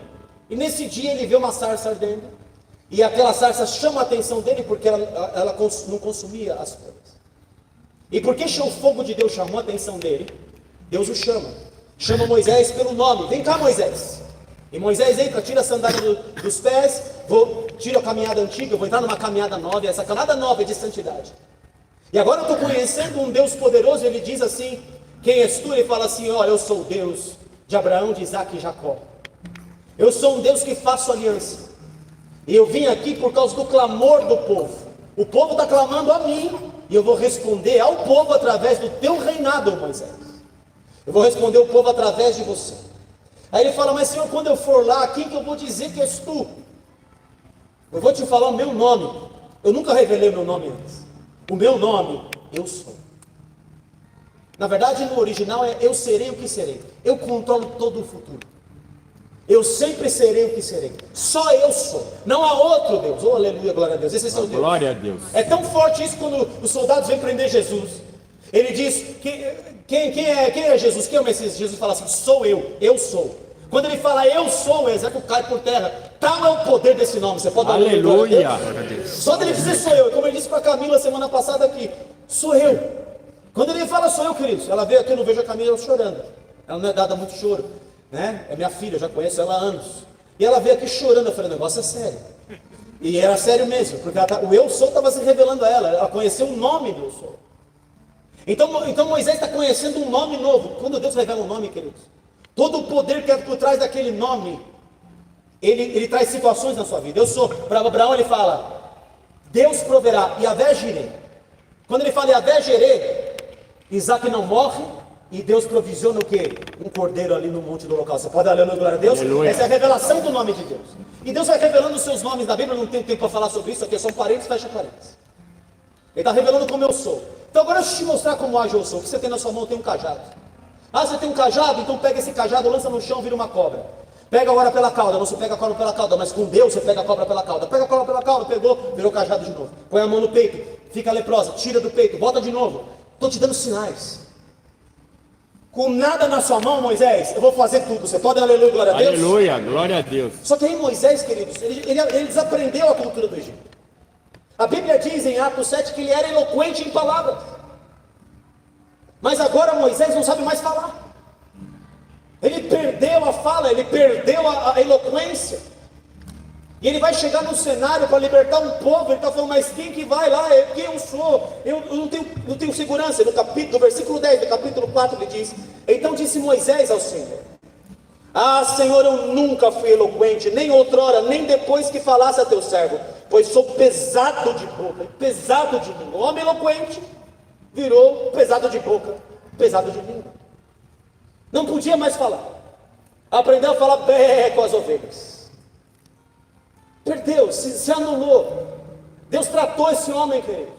e nesse dia ele vê uma sarça ardendo, e aquela sarça chama a atenção dele, porque ela não consumia as folhas. E porque o fogo de Deus chamou a atenção dele, Deus o chama Moisés pelo nome: vem cá, Moisés. E Moisés entra, tira a sandália dos pés, tira a caminhada antiga, eu vou entrar numa caminhada nova, e essa caminhada nova é de santidade. E agora eu estou conhecendo um Deus poderoso. Ele diz assim: quem és tu? Ele fala assim: olha, eu sou o Deus de Abraão, de Isaac e Jacó. Eu sou um Deus que faço aliança. E eu vim aqui por causa do clamor do povo. O povo está clamando a mim, e eu vou responder ao povo através do teu reinado, Moisés. Eu vou responder ao povo através de você. Aí ele fala: mas Senhor, quando eu for lá, quem que eu vou dizer que és tu? Eu vou te falar o meu nome. Eu nunca revelei o meu nome antes. O meu nome, eu sou. Na verdade, no original é eu serei o que serei. Eu controlo todo o futuro. Eu sempre serei o que serei. Só eu sou. Não há outro Deus. Oh, aleluia, glória a Deus. Esse é seu Deus. Glória a Deus. É tão forte isso quando os soldados vêm prender Jesus. Ele diz, quem é Jesus? Quem é o Messias? Jesus fala assim, sou eu sou. Quando ele fala eu sou, o exército cai por terra. Tal é o poder desse nome. Você pode dar Aleluia. Só dele dizer sou eu. Como ele disse para a Camila semana passada aqui, sou eu. Quando ele fala sou eu, queridos, ela veio aqui, eu não vejo a Camila chorando. Ela não é dada a muito choro, né? É minha filha, eu já conheço ela há anos. E ela veio aqui chorando, eu falei, o negócio é sério. E era sério mesmo, porque o eu sou estava se revelando a ela. Ela conheceu o nome do eu sou. Então Moisés está conhecendo um nome novo. Quando Deus revela um nome, queridos, todo o poder que é por trás daquele nome, ele traz situações na sua vida. Eu sou, para Abraão ele fala, Deus proverá, Yahvé Jireh. Quando ele fala Yahvé Jireh, Isaac não morre e Deus provisiona o quê? Um cordeiro ali no monte do local. Você pode dar glória a Deus? Aleluia. Essa é a revelação do nome de Deus. E Deus vai revelando os seus nomes na Bíblia, não tenho tempo para falar sobre isso, aqui são parênteses, fecha parênteses. Ele está revelando como eu sou. Então agora deixa eu te mostrar como age eu sou. O que você tem na sua mão tem um cajado. Ah, você tem um cajado? Então pega esse cajado, lança no chão, vira uma cobra. Pega agora pela cauda, não se pega a cobra pela cauda, mas com Deus você pega a cobra pela cauda. Pega a cobra pela cauda, pegou, virou cajado de novo. Põe a mão no peito, fica leprosa, tira do peito, bota de novo. Estou te dando sinais. Com nada na sua mão, Moisés, eu vou fazer tudo. Você pode, aleluia, glória a Deus? Aleluia, glória a Deus. Só que aí Moisés, queridos, ele desaprendeu a cultura do Egito. A Bíblia diz em Atos 7 que ele era eloquente em palavras. Mas agora Moisés não sabe mais falar. Ele perdeu a fala, ele perdeu a eloquência. E ele vai chegar no cenário para libertar um povo. Ele está falando, mas quem que vai lá? Quem eu sou? Eu não tenho segurança. No versículo 10 do capítulo 4 ele diz, então disse Moisés ao Senhor, ah Senhor, eu nunca fui eloquente, nem outrora, nem depois que falasse a teu servo, pois sou pesado de boca, pesado de língua. O homem eloquente virou pesado de boca, pesado de língua. Não podia mais falar. Aprendeu a falar bé com as ovelhas. Perdeu, se anulou. Deus tratou esse homem, querido.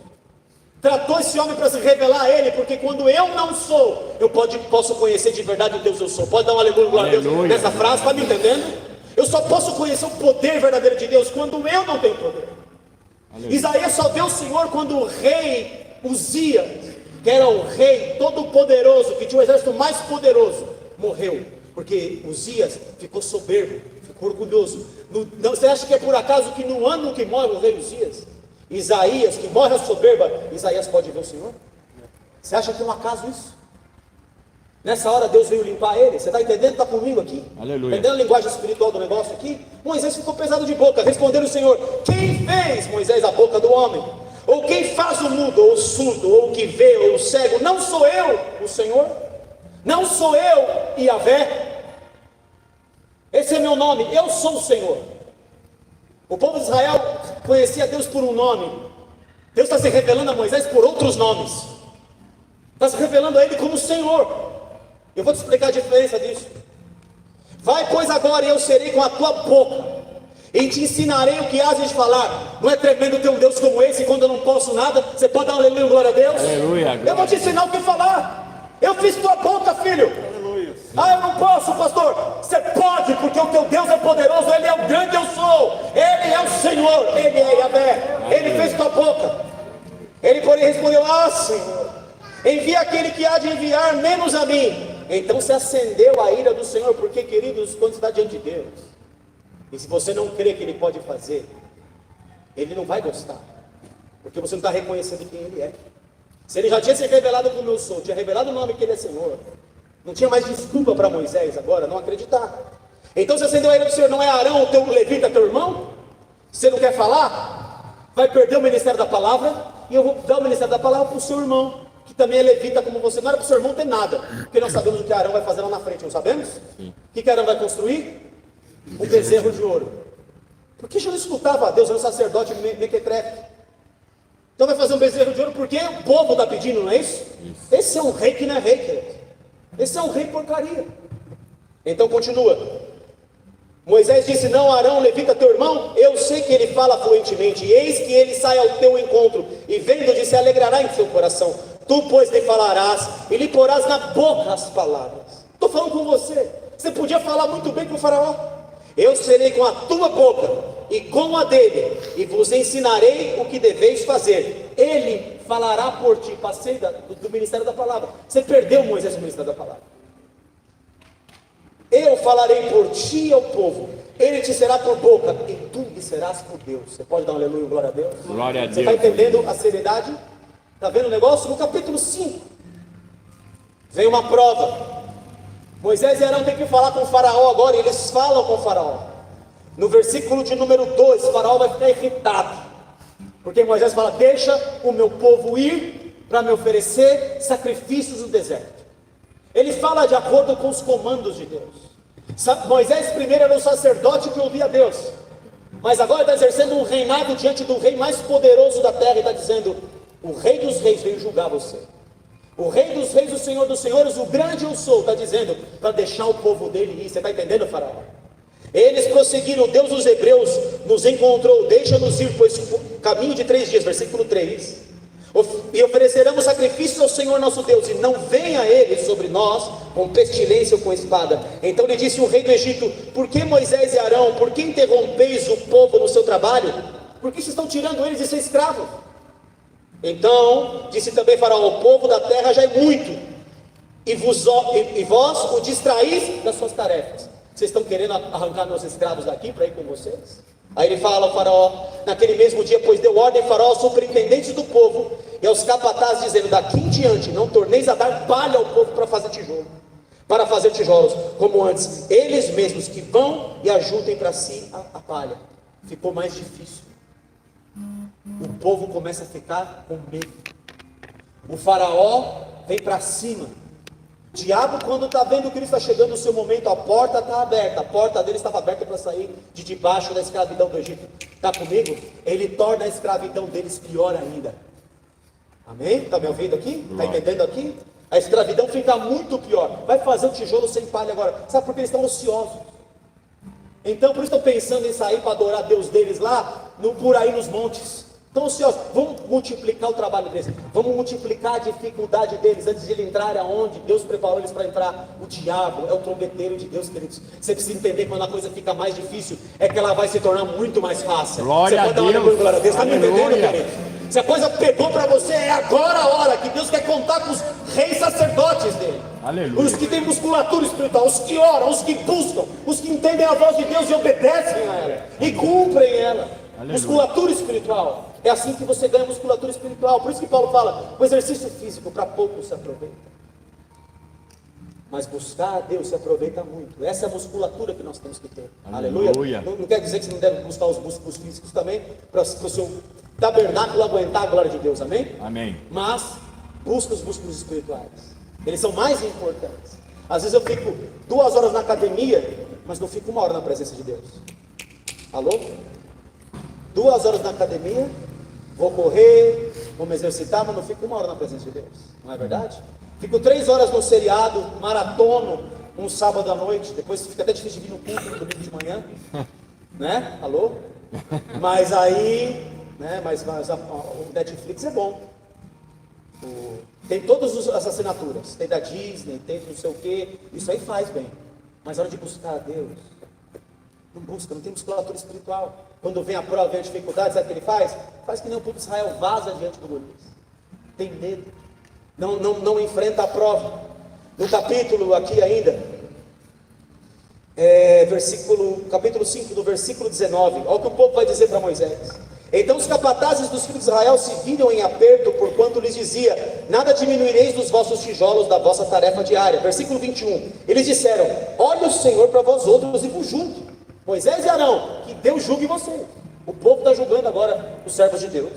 Tratou esse homem para se revelar a ele, porque quando eu não sou, eu posso conhecer de verdade o Deus eu sou. Pode dar um aleluia, glória a Deus nessa frase, está me entendendo? Eu só posso conhecer o poder verdadeiro de Deus quando eu não tenho poder. Aleluia. Isaías só vê o Senhor quando o rei Uzias, que era o rei todo poderoso, que tinha o exército mais poderoso, morreu, porque Uzias ficou soberbo, ficou orgulhoso. Você acha que é por acaso que no ano que morre o rei Uzias, Isaías, que morre a soberba, Isaías pode ver o Senhor? Você acha que é um acaso isso? Nessa hora Deus veio limpar ele. Você está entendendo? Está comigo aqui? Aleluia. Entendendo a linguagem espiritual do negócio aqui? Moisés ficou pesado de boca. Respondeu o Senhor, quem fez, Moisés, a boca do homem? Ou quem faz o mudo, ou o surdo, ou o que vê, ou o cego? Não sou eu, o Senhor? Não sou eu, Yahvé? Esse é meu nome, eu sou o Senhor. O povo de Israel conhecia Deus por um nome. Deus está se revelando a Moisés por outros nomes. Está se revelando a ele como Senhor. Eu vou te explicar a diferença disso. Vai, pois, agora, e eu serei com a tua boca, e te ensinarei o que has de falar. Não é tremendo ter um Deus como esse, quando eu não posso nada? Você pode dar um aleluia, glória a Deus? Aleluia. Eu vou te ensinar o que falar. Eu fiz tua boca, filho. Aleluia. Ah, eu não posso, pastor. Você pode, porque o teu Deus é poderoso. Ele é o grande eu sou. Ele é o Senhor. Ele é Yahvé. Ele fez tua boca. Ele, porém, respondeu, ah, Senhor, envia aquele que há de enviar, menos a mim. Então se acendeu a ira do Senhor, porque, queridos, quando você está diante de Deus, e se você não crê que Ele pode fazer, Ele não vai gostar, porque você não está reconhecendo quem Ele é. Se Ele já tinha se revelado como eu sou, tinha revelado o nome que Ele é Senhor, não tinha mais desculpa para Moisés agora não acreditar. Então se acendeu a ira do Senhor, não é Arão, o teu levita, teu irmão? Você não quer falar? Vai perder o ministério da palavra, e eu vou dar o ministério da palavra para o seu irmão, que também é levita como você. Não era para o seu irmão ter nada, porque nós sabemos o que Arão vai fazer lá na frente, não sabemos? Sim. O que Arão vai construir? Um bezerro de ouro. Por que já não escutava a Deus? Era um sacerdote mequetrefe. Então vai fazer um bezerro de ouro, porque o povo está pedindo, não é isso? Esse é um rei que não é rei, querido. Esse é um rei porcaria. Então continua. Moisés disse: não, Arão, levita teu irmão, eu sei que ele fala fluentemente, e eis que ele sai ao teu encontro, e vendo-te se alegrará em seu coração. Tu, pois, lhe falarás, e lhe porás na boca as palavras. Estou falando com você. Você podia falar muito bem com o faraó. Eu serei com a tua boca, e com a dele, e vos ensinarei o que deveis fazer. Ele falará por ti. Passei do ministério da palavra. Você perdeu, Moisés, o ministério da palavra. Eu falarei por ti ao povo, ele te será por boca, e tu lhe serás por Deus. Você pode dar um aleluia, glória a Deus? Glória a Você Deus. está entendendo a seriedade? Está vendo o negócio? No capítulo 5, vem uma prova. Moisés e Arão têm que falar com o faraó agora, e eles falam com o faraó. No versículo de número 2, o faraó vai ficar irritado, porque Moisés fala: deixa o meu povo ir para me oferecer sacrifícios no deserto. Ele fala de acordo com os comandos de Deus. Moisés primeiro era um sacerdote que ouvia a Deus, mas agora está exercendo um reinado diante do rei mais poderoso da terra, e está dizendo: o rei dos reis veio julgar você. O rei dos reis, o senhor dos senhores, o grande eu sou, está dizendo para deixar o povo dele ir. Você está entendendo, faraó? Eles prosseguiram: Deus dos hebreus nos encontrou, deixa-nos ir, pois caminho de 3 dias, versículo 3, e ofereceremos sacrifícios ao Senhor nosso Deus, e não venha ele sobre nós com pestilência ou com espada. Então lhe disse o rei do Egito: por que Moisés e Arão, por que interrompeis o povo no seu trabalho? Por que vocês estão tirando eles de ser escravos? Então disse também faraó: o povo da terra já é muito, e vós o distraís das suas tarefas. Vocês estão querendo arrancar meus escravos daqui para ir com vocês? Aí ele fala ao faraó: naquele mesmo dia, pois deu ordem faraó aos superintendentes do povo e aos capatazes, dizendo: daqui em diante não torneis a dar palha ao povo para fazer tijolos, como antes. Eles mesmos que vão e ajuntem para si a palha. Ficou mais difícil. O povo começa a ficar com medo. O faraó vem para cima. O diabo, quando está vendo que ele está chegando no seu momento, a porta está aberta. A porta dele estava aberta para sair de debaixo da escravidão do Egito. Está comigo? Ele torna a escravidão deles pior ainda. Amém? Está me ouvindo aqui? Está entendendo aqui? A escravidão fica muito pior. Vai fazer o tijolo sem palha agora. Sabe por que eles estão ociosos? Então, por isso estão pensando em sair para adorar Deus deles lá, por aí nos montes. Estão ociosos. Vamos multiplicar o trabalho deles. Vamos multiplicar a dificuldade deles antes de eles entrarem aonde Deus preparou eles para entrar. O diabo é o trombeteiro de Deus, queridos. Você precisa entender que quando a coisa fica mais difícil, é que ela vai se tornar muito mais fácil. Glória você pode dar uma Deus. glória a Deus. Está me entendendo, Aleluia. querido? Se a coisa pegou para você, é agora a hora que Deus quer contar com os reis sacerdotes dele. Aleluia. Os que têm musculatura espiritual, os que oram, os que buscam, os que entendem a voz de Deus e obedecem a ela e cumprem ela. Aleluia. Musculatura espiritual. É assim que você ganha musculatura espiritual. Por isso que Paulo fala: o exercício físico para pouco se aproveita, mas buscar a Deus se aproveita muito. Essa é a musculatura que nós temos que ter. Aleluia. Aleluia. Não quer dizer que você não deve buscar os músculos físicos também, para o seu tabernáculo aguentar a glória de Deus. Amém? Amém. Mas busca os músculos espirituais. Eles são mais importantes. Às vezes eu fico 2 horas na academia, mas não fico 1 hora na presença de Deus. Alô? 2 horas na academia, vou correr, vou me exercitar, mas não fico 1 hora na presença de Deus. Não é verdade? Fico 3 horas no seriado, maratono, um sábado à noite. Depois fica até difícil de vir no culto no domingo de manhã. Né? Alô? Mas aí, né? Mas o Netflix é bom. Tem todas as assinaturas. Tem da Disney, tem não sei o que. Isso aí faz bem. Mas na hora de buscar a Deus, não busca, não tem musculatura espiritual. Quando vem a prova, vem a dificuldade, sabe o que ele faz? Faz que nem o povo de Israel, vaza diante do Golias. Tem medo. Não enfrenta a prova. No capítulo aqui ainda, capítulo 5, do versículo 19, olha o que o povo vai dizer para Moisés. Então os capatazes dos filhos de Israel se viram em aperto, porquanto lhes dizia: nada diminuireis dos vossos tijolos da vossa tarefa diária. Versículo 21, eles disseram: olhe o Senhor para vós outros e vos julgue. Moisés e Arão, que Deus julgue vocês. O povo está julgando agora os servos de Deus.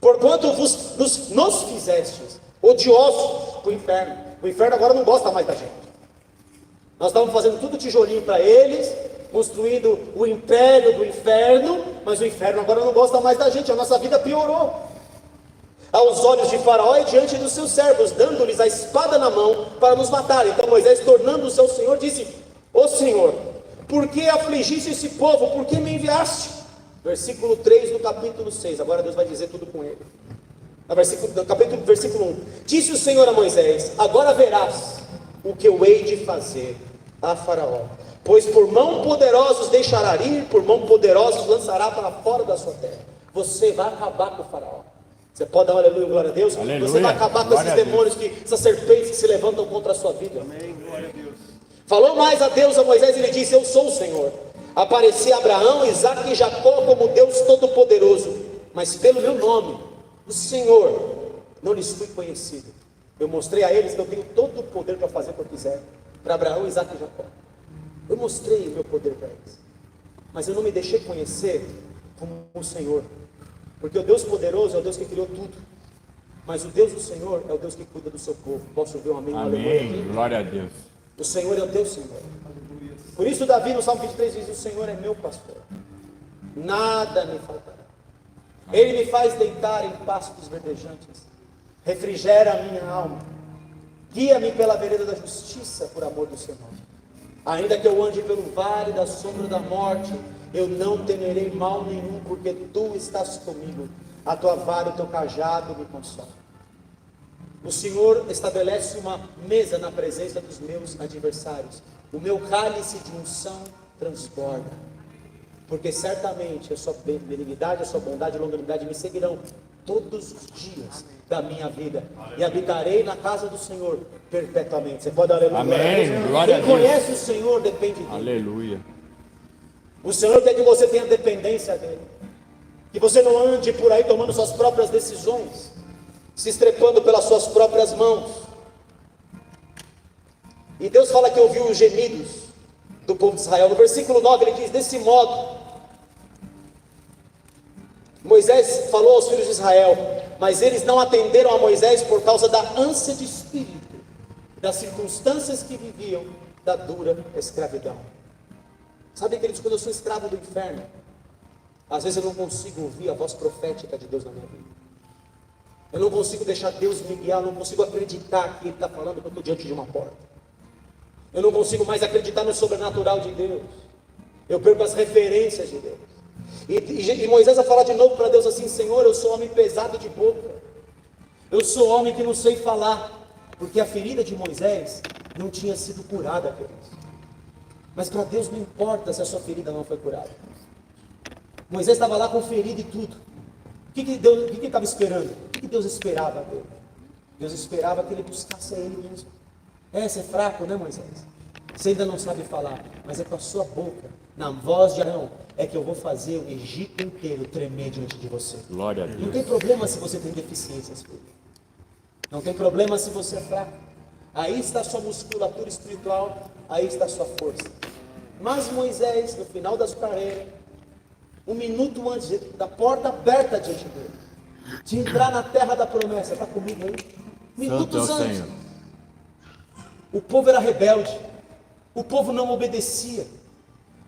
Porquanto nos fizestes odiosos para o inferno. O inferno agora não gosta mais da gente. Nós estávamos fazendo tudo tijolinho para eles, construindo o império do inferno, mas o inferno agora não gosta mais da gente. A nossa vida piorou aos olhos de Faraó e diante dos seus servos, dando-lhes a espada na mão para nos matar. Então Moisés, tornando-se ao Senhor, disse: ó Senhor, Por que afligiste esse povo? Por que me enviaste? Versículo 3 do capítulo 6. Agora Deus vai dizer tudo com ele. Versículo 1. Disse o Senhor a Moisés: agora verás o que eu hei de fazer a Faraó. Pois por mão poderosos deixará ir, por mão poderosos lançará para fora da sua terra. Você vai acabar com o Faraó. Você pode dar um aleluia, glória a Deus? Aleluia. Você vai acabar com Glória esses a demônios, essas serpentes que se levantam contra a sua vida. Amém, glória a Deus. Falou mais a Deus a Moisés e ele disse: eu sou o Senhor. Apareci a Abraão, Isaque e Jacó como Deus Todo-Poderoso, mas pelo meu nome, o Senhor, não lhes fui conhecido. Eu mostrei a eles que eu tenho todo o poder para fazer o que eu quiser, para Abraão, Isaque e Jacó. Eu mostrei o meu poder para eles, mas eu não me deixei conhecer como o Senhor, porque o Deus poderoso é o Deus que criou tudo, mas o Deus do Senhor é o Deus que cuida do seu povo. Posso ouvir um amém? Amém. Glória a Deus. O Senhor é o teu Senhor. Por isso Davi no Salmo 23 diz: o Senhor é meu pastor, nada me faltará. Ele me faz deitar em pastos verdejantes, refrigera a minha alma, guia-me pela vereda da justiça por amor do seu nome. Ainda que eu ande pelo vale da sombra da morte, eu não temerei mal nenhum, porque tu estás comigo, a tua vara e o teu cajado me consolam. O Senhor estabelece uma mesa na presença dos meus adversários, o meu cálice de unção transborda, porque certamente a sua benignidade, a sua bondade e longanimidade me seguirão todos os dias da minha vida, e habitarei na casa do Senhor perpetuamente. Você pode dar aleluia? Amém. Glória a Quem Deus. conhece o Senhor depende dele. Aleluia. O Senhor quer que você tenha dependência dele, que você não ande por aí tomando suas próprias decisões, se estrepando pelas suas próprias mãos. E Deus fala que ouviu os gemidos do povo de Israel. No versículo 9 ele diz: desse modo Moisés falou aos filhos de Israel, mas eles não atenderam a Moisés por causa da ânsia de espírito, das circunstâncias que viviam, da dura escravidão. Sabe, queridos, quando eu sou escravo do inferno, às vezes eu não consigo ouvir a voz profética de Deus na minha vida. Eu não consigo deixar Deus me guiar, eu não consigo acreditar que Ele está falando que eu estou diante de uma porta. Eu não consigo mais acreditar no sobrenatural de Deus. Eu perco as referências de Deus. E Moisés vai falar de novo para Deus assim: Senhor, eu sou homem pesado de boca, eu sou homem que não sei falar, porque a ferida de Moisés não tinha sido curada, queridos. Mas para Deus não importa se a sua ferida não foi curada. Moisés estava lá com ferida e tudo. O que ele estava esperando? O que Deus esperava dele? Deus esperava que ele buscasse a Ele mesmo. Você é fraco, né, Moisés? Você ainda não sabe falar, mas é com a sua boca, na voz de Arão, é que eu vou fazer o Egito inteiro tremer diante de você. Glória a Não Deus. tem problema se você tem deficiências, filho. Não tem problema se você é fraco. Aí está a sua musculatura espiritual, aí está a sua força. Mas Moisés, no final da sua carreira, um minuto antes da porta aberta diante dele, de entrar na terra da promessa, está comigo aí? Minutos Santo é o antes. Senhor. O povo era rebelde, o povo não obedecia.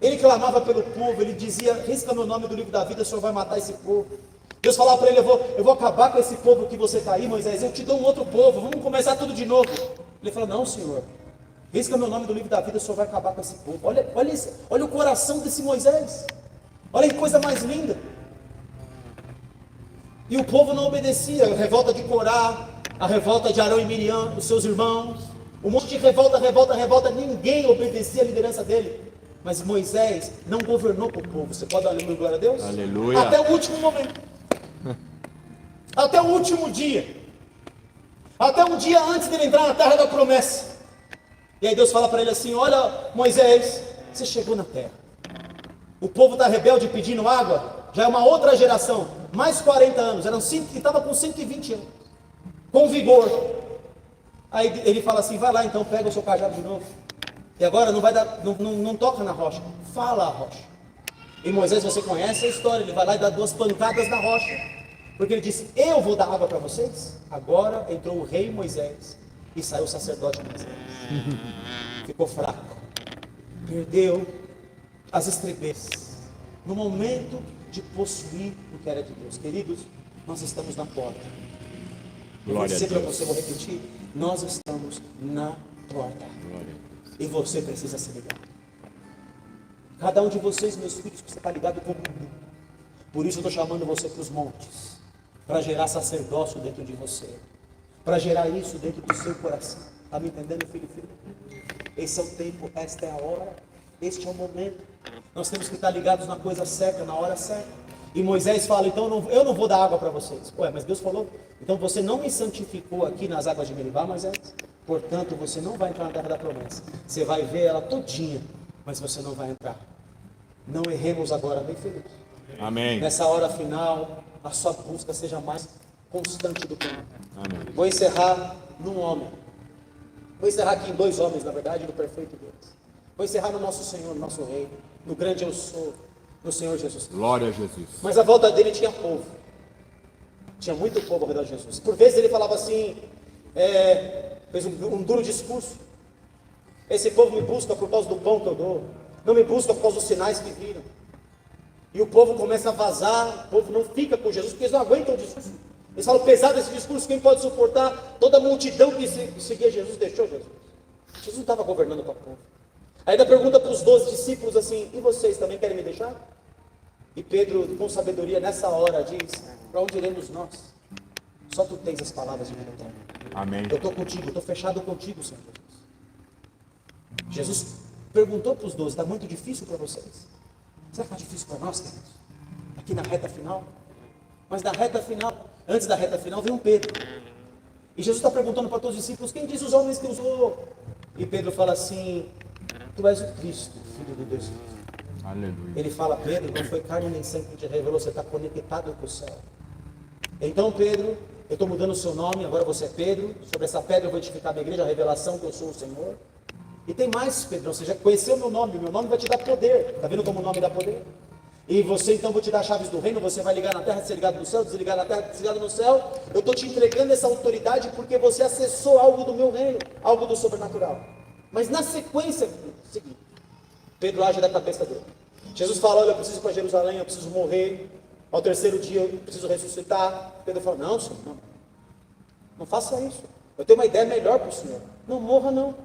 Ele clamava pelo povo, ele dizia: risca meu nome do livro da vida, o Senhor vai matar esse povo. Deus falava para ele: eu vou acabar com esse povo que você está aí, Moisés, eu te dou um outro povo, vamos começar tudo de novo. Ele falou: não, Senhor, risca meu nome do livro da vida, o Senhor vai acabar com esse povo. Olha o coração desse Moisés, olha que coisa mais linda. E o povo não obedecia. A revolta de Corá, a revolta de Arão e Miriam, os seus irmãos, um monte de revolta, ninguém obedecia a liderança dele. Mas Moisés não governou para o povo. Você pode dar aleluia, glória a Deus? Aleluia. Até o último momento. Até o último dia. Até um dia antes dele entrar na terra da promessa. E aí Deus fala para ele assim: olha, Moisés, você chegou na terra. O povo está rebelde pedindo água. Já é uma outra geração. Mais 40 anos. Estava com 120 anos. Com vigor. Aí ele fala assim: vai lá então, pega o seu cajado de novo. E agora não vai dar, não toca na rocha, fala a rocha. E Moisés, você conhece a história, ele vai lá e dá 2 pancadas na rocha, porque ele disse: eu vou dar água para vocês. Agora entrou o rei Moisés e saiu o sacerdote Moisés. Ficou fraco, perdeu as estrebeças no momento de possuir o que era de Deus. Queridos, nós estamos na porta. Glória a Sempre para Deus. você, vou repetir: nós estamos na porta. Glória a Deus. E você precisa se ligar. Cada um de vocês, meus filhos, que você está ligado comigo. Por isso eu estou chamando você para os montes, para gerar sacerdócio dentro de você, para gerar isso dentro do seu coração. Está me entendendo, filho e filha? Esse é o tempo, esta é a hora, este é o momento. Nós temos que estar ligados na coisa certa, na hora certa. E Moisés fala, então eu não vou dar água para vocês. Ué, mas Deus falou, então você não me santificou aqui nas águas de Meribá, Moisés. Portanto, você não vai entrar na terra da promessa. Você vai ver ela todinha, mas você não vai entrar. Não erremos agora, bem feliz. Amém. Nessa hora final, a sua busca seja mais constante do que nunca. Amém. Vou encerrar num homem. Vou encerrar aqui em dois homens, na verdade, no perfeito Deus. Vou encerrar no nosso Senhor, no nosso Rei, no grande eu sou, no Senhor Jesus Cristo. Glória a Jesus. Mas à volta dele tinha povo. Tinha muito povo ao redor de Jesus. Por vezes ele falava assim, fez um duro discurso. Esse povo me busca por causa do pão que eu dou. Não me busca por causa dos sinais que viram. E o povo começa a vazar, o povo não fica com Jesus, porque eles não aguentam o discurso. Eles falam, pesado esse discurso, quem pode suportar? Toda a multidão que seguia Jesus, deixou Jesus. Jesus não estava governando com o povo. Ainda pergunta para os 12 discípulos assim, e vocês também querem me deixar? E Pedro, com sabedoria, nessa hora diz, para onde iremos nós? Só tu tens as palavras de vida eterna. Amém. Eu estou contigo, eu estou fechado contigo, Senhor Jesus. Jesus perguntou para os 12, está muito difícil para vocês? Será que está difícil para nós, queridos? Aqui na reta final? Mas na reta final, antes da reta final, vem um Pedro. E Jesus está perguntando para todos os discípulos, quem diz os homens que eu sou? E Pedro fala assim, tu és o Cristo, Filho do Deus vivo. Aleluia. Ele fala, Pedro, não foi carne nem sangue que te revelou, você está conectado com o céu. Então Pedro, eu estou mudando o seu nome, agora você é Pedro, sobre essa pedra eu vou edificar a minha igreja, a revelação que eu sou o Senhor. E tem mais, Pedro, você já conheceu o meu nome vai te dar poder, está vendo como o nome dá poder? E você então, vou te dar as chaves do reino, você vai ligar na terra, ser ligado no céu, desligar na terra, desligado no céu. Eu estou te entregando essa autoridade porque você acessou algo do meu reino, algo do sobrenatural. Mas na sequência, seguinte, Pedro age da cabeça dele. Jesus fala, olha, eu preciso ir para Jerusalém, eu preciso morrer, ao terceiro dia eu preciso ressuscitar. Pedro fala, não, Senhor, não faça isso. Eu tenho uma ideia melhor para o Senhor. Não morra, não.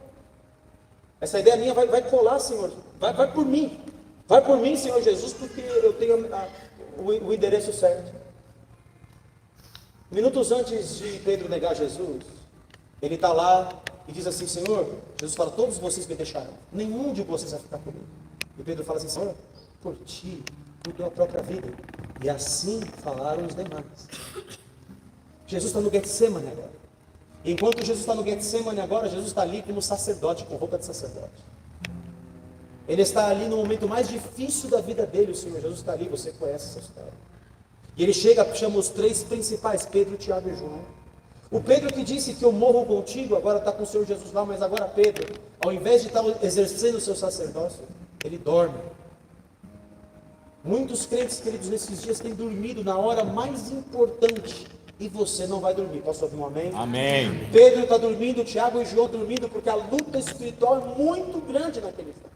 Essa ideia minha vai colar, Senhor. Vai por mim. Vai por mim, Senhor Jesus, porque eu tenho o endereço certo. Minutos antes de Pedro negar Jesus, ele está lá e diz assim, Senhor, Jesus fala, todos vocês me deixaram. Nenhum de vocês vai ficar comigo. E Pedro fala assim, Senhor, por ti, por tua própria vida. E assim falaram os demais. Jesus está no Getsemane agora. Enquanto Jesus está no Getsemane agora, Jesus está ali como sacerdote, com roupa de sacerdote. Ele está ali no momento mais difícil da vida dele, o Senhor Jesus está ali, você conhece essa história. E ele chega, chama os três principais, Pedro, Tiago e João. O Pedro que disse que eu morro contigo, agora está com o Senhor Jesus lá, mas agora Pedro, ao invés de estar exercendo o seu sacerdócio, ele dorme. Muitos crentes, queridos, nesses dias têm dormido na hora mais importante. E você não vai dormir. Posso ouvir um amém? Amém. Pedro está dormindo, Tiago e João dormindo, porque a luta espiritual é muito grande naquele instante.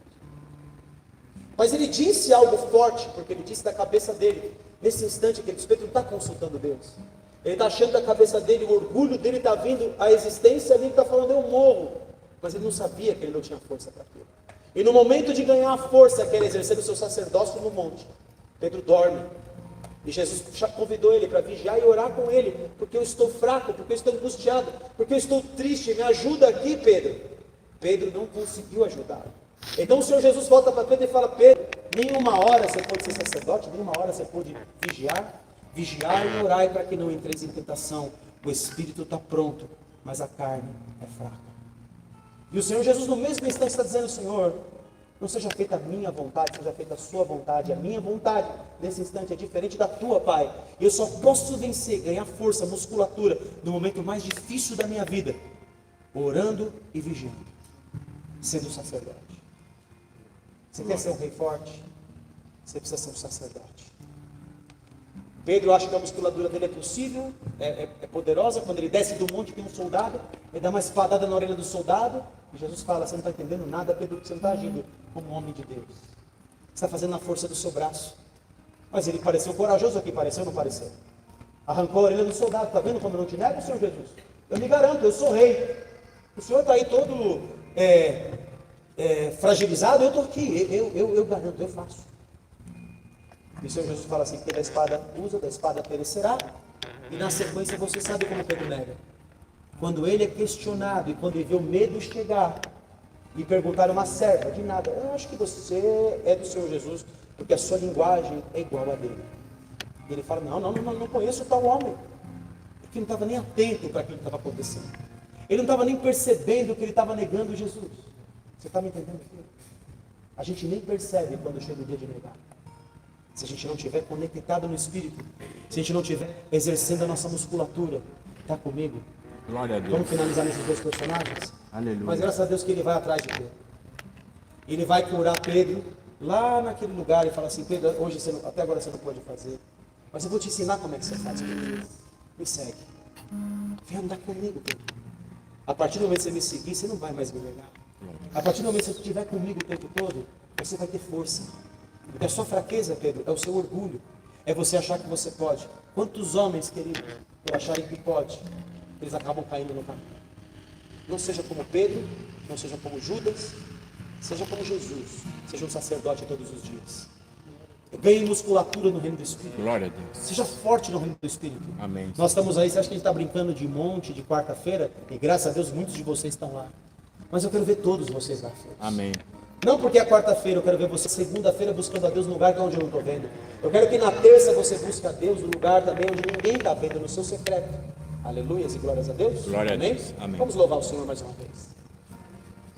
Mas ele disse algo forte, porque ele disse da cabeça dele. Nesse instante, queridos, Pedro não está consultando Deus. Ele está achando da cabeça dele, o orgulho dele está vindo, a existência ali está falando, eu morro. Mas ele não sabia que ele não tinha força para aquilo. E no momento de ganhar a força, que era exercer o seu sacerdócio no monte, Pedro dorme. E Jesus convidou ele para vigiar e orar com ele, porque eu estou fraco, porque eu estou angustiado, porque eu estou triste, me ajuda aqui, Pedro. Pedro não conseguiu ajudá-lo. Então o Senhor Jesus volta para Pedro e fala, Pedro, nenhuma hora você pode ser sacerdote, nenhuma hora você pode vigiar e orar para que não entreis em tentação. O espírito está pronto, mas a carne é fraca. E o Senhor Jesus no mesmo instante está dizendo, Senhor, não seja feita a minha vontade, seja feita a sua vontade. A minha vontade, nesse instante, é diferente da tua, Pai. E eu só posso vencer, ganhar força, musculatura, no momento mais difícil da minha vida, orando e vigiando, sendo sacerdote. Você quer ser um rei forte? Você precisa ser um sacerdote. Pedro acha que a musculatura dele é possível, é poderosa. Quando ele desce do monte, tem um soldado, ele dá uma espadada na orelha do soldado, e Jesus fala, você não está entendendo nada, Pedro, você não está agindo como um homem de Deus. Você está fazendo na força do seu braço. Mas ele pareceu corajoso aqui, pareceu ou não pareceu? Arrancou a orelha do soldado, está vendo como eu não te nego, Senhor Jesus? Eu me garanto, eu sou rei. O Senhor está aí todo fragilizado, eu estou aqui, eu garanto, eu faço. E o Senhor Jesus fala assim, que da espada usa, da espada perecerá. E na sequência você sabe como Pedro nega. Quando ele é questionado e quando ele vê o medo chegar e perguntar a uma serva, de nada, eu acho que você é do Senhor Jesus, porque a sua linguagem é igual a dele. E ele fala, não conheço tal homem. Porque ele não estava nem atento para aquilo que estava acontecendo. Ele não estava nem percebendo que ele estava negando Jesus. Você está me entendendo? A gente nem percebe quando chega o dia de negar. Se a gente não estiver conectado no Espírito, se a gente não estiver exercendo a nossa musculatura, está comigo? Glória a Deus. Vamos finalizar nesses dois personagens? Aleluia. Mas graças a Deus que ele vai atrás de Pedro. Ele vai curar Pedro lá naquele lugar e fala assim, Pedro, hoje até agora você não pode fazer, mas eu vou te ensinar como é que você faz. Me segue. Vem andar comigo, Pedro. A partir do momento que você me seguir, você não vai mais me negar. A partir do momento que você estiver comigo o tempo todo, você vai ter força. Porque a sua fraqueza, Pedro, é o seu orgulho. É você achar que você pode. Quantos homens, queridos, por acharem que pode, eles acabam caindo no caminho. Não seja como Pedro, não seja como Judas, seja como Jesus. Seja um sacerdote todos os dias. Ganhe musculatura no reino do Espírito. Glória a Deus. Seja forte no reino do Espírito. Amém. Nós estamos aí, você acha que a gente está brincando de monte, de quarta-feira? E graças a Deus muitos de vocês estão lá. Mas eu quero ver todos vocês lá. Amém. Não porque é quarta-feira, eu quero ver você segunda-feira buscando a Deus no lugar que é onde eu não estou vendo. Eu quero que na terça você busque a Deus no lugar também onde ninguém está vendo, no seu secreto. Aleluias e glórias a Deus. Glória a Amém? Deus. Amém. Vamos louvar o Senhor mais uma vez.